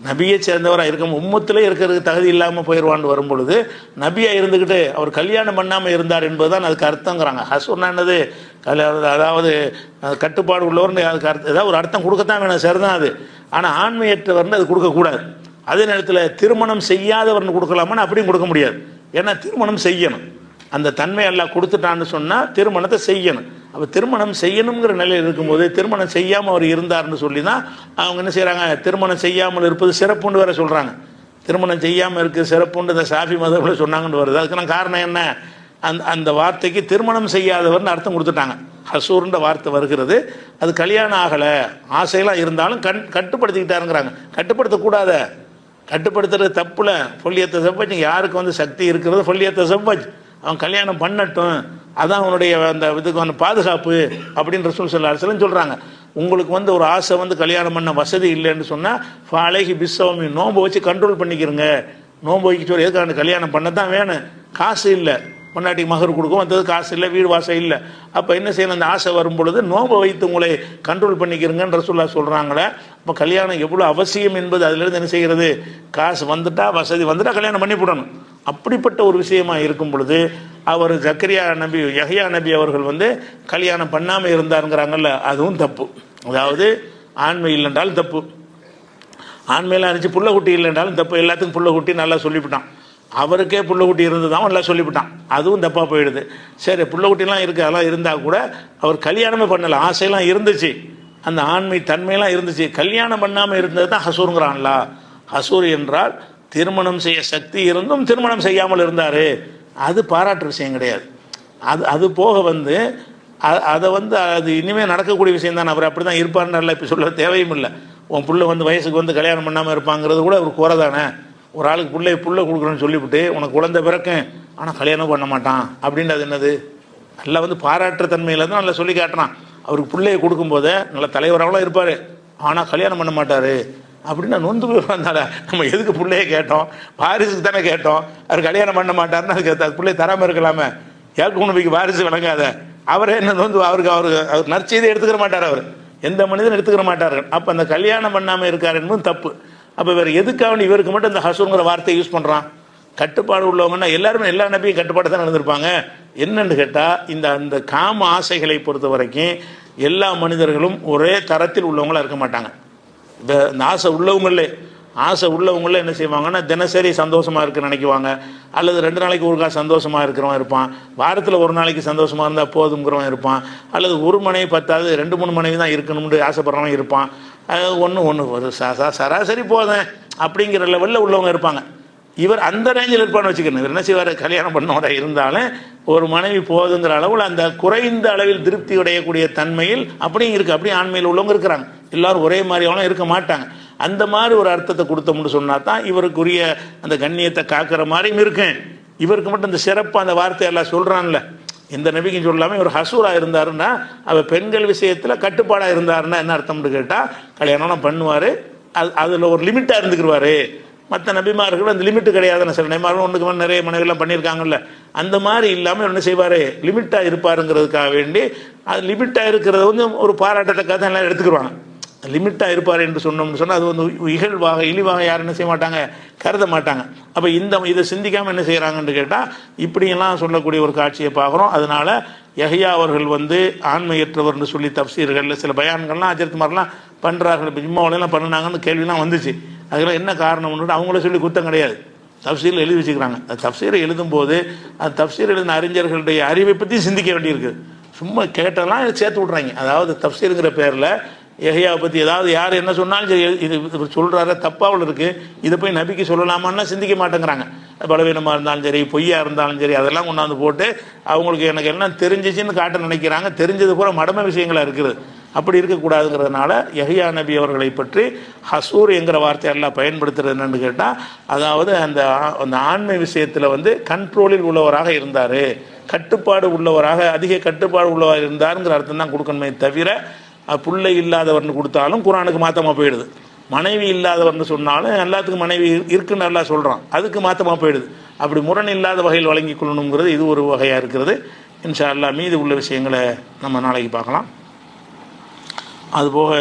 நபியை சேர்ந்தவராக இருக்க உம்மத்திலே இருக்கிறதுக்கு தகுதி இல்லாமல் போயிடுவான்னு வரும்பொழுது, நபியாக இருந்துக்கிட்டு அவர் கல்யாணம் பண்ணாமல் இருந்தார் என்பது தான் அதுக்கு அர்த்தங்கிறாங்க. ஹசுன்னா என்னது, அதாவது கட்டுப்பாடு உள்ளவர்னு அதுக்கு ஏதாவது ஒரு அர்த்தம் கொடுக்கத்தான் வேணும், சரிதான் அது. ஆனால் ஆண்மையற்றவர்னு அது கொடுக்கக்கூடாது. அதே நேரத்தில் திருமணம் செய்யாதவர்னு கொடுக்கலாமான்னு அப்படியும் கொடுக்க முடியாது. ஏன்னா திருமணம் செய்யணும், அந்த தன்மை எல்லாம் கொடுத்துட்டான்னு சொன்னால் திருமணத்தை செய்யணும். அப்போ திருமணம் செய்யணுங்கிற நிலையில் இருக்கும்போது திருமணம் செய்யாமல் அவர் இருந்தார்னு சொல்லி தான் அவங்க என்ன செய்கிறாங்க, திருமணம் செய்யாமல் இருப்பது சிறப்புன்னு வேற சொல்கிறாங்க. திருமணம் செய்யாமல் இருக்குது சிறப்புன்னு இந்த ஷாஃபி மதத்தில் சொன்னாங்கன்னு வருது. அதுக்கான காரணம் என்ன, அந்த வார்த்தைக்கு திருமணம் செய்யாதவர்னு அர்த்தம் கொடுத்துட்டாங்க. ஹசூர்ன்ற வார்த்தை வருகிறது, அது கல்யாணம் ஆகலை ஆசையெல்லாம் இருந்தாலும் கட்டுப்படுத்திக்கிட்டாருங்கிறாங்க. கட்டுப்படுத்தக்கூடாத, கட்டுப்படுத்துறது தப்புல. ஃபொல்லியத்தை செவ்வஜ், யாருக்கு சக்தி இருக்கிறது ஃபொல்லியத்தை செவ்வஜ், அவன் கல்யாணம் பண்ணட்டும், அதான் அவனுடைய அந்த இதுக்கு பாதுகாப்பு அப்படின்னு ரசூல் ஸல்லல்லாஹு அலைஹி வஸல்லம் சொல்கிறாங்க. உங்களுக்கு ஒரு ஆசை கல்யாணம் பண்ண வசதி இல்லைன்னு சொன்னால் ஃபாலைஹி பிஸ்ஸௌமி, நோன்பு வச்சு கண்ட்ரோல் பண்ணிக்கிறங்க. நோன்பு வைக்க சொல்லி எதுக்காக கல்யாணம் பண்ண தான் வேணும், காசு இல்லை, பொண்டாட்டி மகர் கொடுக்கும், மற்றது காசு இல்லை, வீடு வாசம் இல்லை. அப்போ என்ன செய்யணும், அந்த ஆசை வரும் பொழுது நோம்பை வைத்து உங்களை கண்ட்ரோல் பண்ணிக்கிறங்கன்னு ரசூலுல்லாஹ் சொல்கிறாங்களே. அப்போ கல்யாணம் எவ்வளோ அவசியம் என்பது அதிலிருந்து என்ன செய்கிறது, காசு வந்துட்டா வசதி வந்துட்டா கல்யாணம் பண்ணி போடணும். அப்படிப்பட்ட ஒரு விஷயமா இருக்கும் பொழுது அவர் ஜக்கரியா நபி யஹ்யா நபி அவர்கள் வந்து கல்யாணம் பண்ணாமல் இருந்தாருங்கிறாங்கல்ல, அதுவும் தப்பு. அதாவது ஆண்மை இல்லைன்றாலும் தப்பு, ஆண்மையெல்லாம் இருந்துச்சு புள்ள குட்டி இல்லைன்றாலும் தப்பு. எல்லாத்துக்கும் புள்ள குட்டி நல்லா சொல்லிவிட்டான், அவருக்கே புள்ள குட்டி இருந்ததான் நல்லா சொல்லிவிட்டான், அதுவும் தப்பாக போயிடுது. சரி புள்ள குட்டிலாம் இருக்குது, அதெல்லாம் இருந்தால் கூட அவர் கல்யாணமே பண்ணலை, ஆசையெல்லாம் இருந்துச்சு, அந்த ஆண்மை தன்மையெல்லாம் இருந்துச்சு, கல்யாணம் பண்ணாமல் இருந்தது தான் ஹசூருங்கிறான்லா. ஹசூர் என்றால் திருமணம் செய்ய சக்தி இருந்தும் திருமணம் செய்யாமல் இருந்தார், அது பாராட்டு விஷயம் கிடையாது. அது போக வந்து அதை வந்து அது இனிமேல் நடக்கக்கூடிய விஷயம் தான். அவர் அப்படி தான் இருப்பார்னால இப்போ சொல்ல தேவையும் இல்லை. உன் புள்ள வந்து வயசுக்கு வந்து கல்யாணம் பண்ணாமல் இருப்பாங்கிறது கூட ஒரு குறை தானே. ஒரு ஆளுக்கு புள்ள கொடுக்குறேன்னு சொல்லிவிட்டு உனக்கு குழந்தை பிறக்கும் ஆனால் கல்யாணம் பண்ண மாட்டான் அப்படின்றது என்னது? நல்லா வந்து பாராட்டுற தன்மையில் தான் நல்லா சொல்லி காட்டுறான். அவருக்கு பிள்ளையை கொடுக்கும்போதே நல்ல தலைவராகலாம் இருப்பார், ஆனால் கல்யாணம் பண்ண மாட்டார் அப்படின்னா நொந்து போய் வந்தால நம்ம எதுக்கு பிள்ளையே கேட்டோம், வாரிசுக்கு தானே கேட்டோம். அவர் கல்யாணம் பண்ண மாட்டாருன்னு அதுக்கு பிள்ளையை தராமல் இருக்கலாமே, ஏற்க உணவுக்கு வாரிசு வழங்காத அவரே என்ன வந்து அவர் நற்செய்தி எடுத்துக்கிற மாட்டார், அவர் எந்த மனிதனும் எடுத்துக்கிற மாட்டார்கள். அப்போ அந்த கல்யாணம் பண்ணாமல் இருக்கார் என்பதும் தப்பு. அப்போ வேறு எதுக்காக இவருக்கு மட்டும் இந்த ஹசூருங்கிற வார்த்தையை யூஸ் பண்ணுறான்? கட்டுப்பாடு உள்ளவங்கன்னா எல்லாருமே எல்லா நபியும் கட்டுப்பாடு தான் நடந்திருப்பாங்க. என்னன்னு கேட்டால் இந்த காம ஆசைகளை பொறுத்த வரைக்கும் எல்லா மனிதர்களும் ஒரே தரத்தில் உள்ளவங்களாக இருக்க மாட்டாங்க. இந்த ஆசை உள்ளவங்களே என்ன செய்வாங்கன்னா தினசரி சந்தோஷமாக இருக்குன்னு நினைக்குவாங்க, அல்லது 2 நாளைக்கு ஒருக்கா சந்தோஷமாக இருக்கிறவன் இருப்பான், வாரத்தில் 1 நாளைக்கு சந்தோஷமாக இருந்தால் போதுங்கிறவன் இருப்பான், அல்லது ஒரு மனைவி பத்தாது 2-3 மனைவி தான் இருக்கணும்னு ஆசைப்படுறவன் இருப்பான், ஒன்று ஒரு சராசரி போதும் அப்படிங்கிற லெவலில் உள்ளவங்க இருப்பாங்க. இவர் அந்த ரேஞ்சில் இருப்பான்னு வச்சுக்கணும். இவர் என்ன செய்வார், கல்யாணம் பண்ணோட இருந்தாலும் ஒரு மனைவி போதுங்கிற அளவில் அந்த குறைந்த அளவில் திருப்தி அடையக்கூடிய தன்மையில் அப்படியும் இருக்குது. அப்படியே ஆண்மையில் உள்ளவங்க இருக்கிறாங்க. எல்லாரும் ஒரே மாதிரியாலும் இருக்க மாட்டாங்க. அந்த மாதிரி ஒரு அர்த்தத்தை கொடுத்தோம்னு சொன்னால் தான் இவருக்குரிய அந்த கண்ணியத்தை காக்கிற மாதிரியும் இருக்கும். இவருக்கு மட்டும் இந்த சிறப்பாக அந்த வார்த்தையெல்லாம் சொல்கிறான்ல, எந்த நபிக்கும் சொல்லாமல் இவர் ஹசூராக இருந்தாருன்னா அவர் பெண்கள் விஷயத்தில் கட்டுப்பாடாக இருந்தாருன்னா என்ன அர்த்தம்னு கேட்டால் கல்யாணம்லாம் பண்ணுவார், அதில் ஒரு லிமிட்டாக இருந்துக்கிடுவார். மற்ற நபிமார்கள் அந்த லிமிட்டு கிடையாதுன்னு சில நபிமார்கள் ஒன்றுக்கு மேலே நிறைய மனைவிலாம் பண்ணியிருக்காங்கல்ல, அந்த மாதிரி இல்லாமல் என்ன செய்வார், லிமிட்டாக இருப்பாருங்கிறதுக்காக வேண்டி அது லிமிட்டாக இருக்கிறது வந்து ஒரு பாராட்டத்தக்காக தான் எல்லாம் எடுத்துக்கிடுவாங்க. லிமிட்டாக இருப்பார் என்று சொன்னோம்னு சொன்னால் அது வந்து இழிவாக யாரும் என்ன செய்ய மாட்டாங்க, கருத மாட்டாங்க. அப்போ இதை சிந்திக்காமல் என்ன செய்கிறாங்கன்னு கேட்டால் இப்படியெல்லாம் சொல்லக்கூடிய ஒரு காட்சியை பார்க்குறோம். அதனால யஹ்யா அவர்கள் வந்து ஆண்மையற்றவர்னு சொல்லி தப்சீர்கள் சில பயான்கள்லாம் அஜரத் மாதிரிலாம் பண்ணுறார்கள். இப்போ ஜிம்மாவிலாம் பண்ணினாங்கன்னு கேள்விலாம் வந்துச்சு. அதெல்லாம் என்ன காரணம்னு அவங்கள சொல்லி குத்தம் கிடையாது, தப்சீரில் எழுதி வச்சுக்கிறாங்க. அது தப்சீரை எழுதும்போது அது தப்சீர் எழுதின அறிஞர்களுடைய அறிவை பற்றி சிந்திக்க வேண்டியிருக்கு. சும்மா கேட்டெல்லாம் சேர்த்து விட்றாங்க. அதாவது தப்சீருங்கிற பேரில் யஹ்யாவை பற்றி ஏதாவது யார் என்ன சொன்னாலும் சரி, இது சொல்கிறார தப்பாவில் இருக்குது, இதை போய் நபிக்கு சொல்லலாமான்னா சிந்திக்க மாட்டேங்கிறாங்க. பலவீனமாக இருந்தாலும் சரி, பொய்யா இருந்தாலும் சரி, அதெல்லாம் கொண்டாந்து போட்டு அவங்களுக்கு எனக்கு எல்லாம் தெரிஞ்சிச்சின்னு காட்ட நினைக்கிறாங்க. தெரிஞ்சது பூரா மடம விஷயங்களாக இருக்குது. அப்படி இருக்கக்கூடாதுங்கிறதுனால யஹ்யா நபி அவர்களை பற்றி ஹசூர் என்கிற வார்த்தை எல்லாம் பயன்படுத்துறது என்னன்னு கேட்டால், அதாவது அந்த ஆண்மை விஷயத்தில் வந்து கண்ட்ரோலில் உள்ளவராக இருந்தார், கட்டுப்பாடு உள்ளவராக அதிக கட்டுப்பாடு உள்ளவராக இருந்தாருங்கிற அர்த்தம் தான் கொடுக்கணுமே தவிர பிள்ளை இல்லாதவர்னு கொடுத்தாலும் குரானுக்கு மாற்றமாக போயிடுது. மனைவி இல்லாதவர்னு சொன்னாலும் எல்லாத்துக்கும் மனைவி இருக்குன்னு நல்லா சொல்கிறான், அதுக்கு மாற்றமாக போயிடுது. அப்படி முரண் இல்லாத வகையில் வழங்கி கொள்ளணுங்கிறது இது ஒரு வகையாக இருக்கிறது. இன்ஷா அல்லாஹ் மீது உள்ள விஷயங்களை நம்ம நாளைக்கு பார்க்கலாம். அதுபோக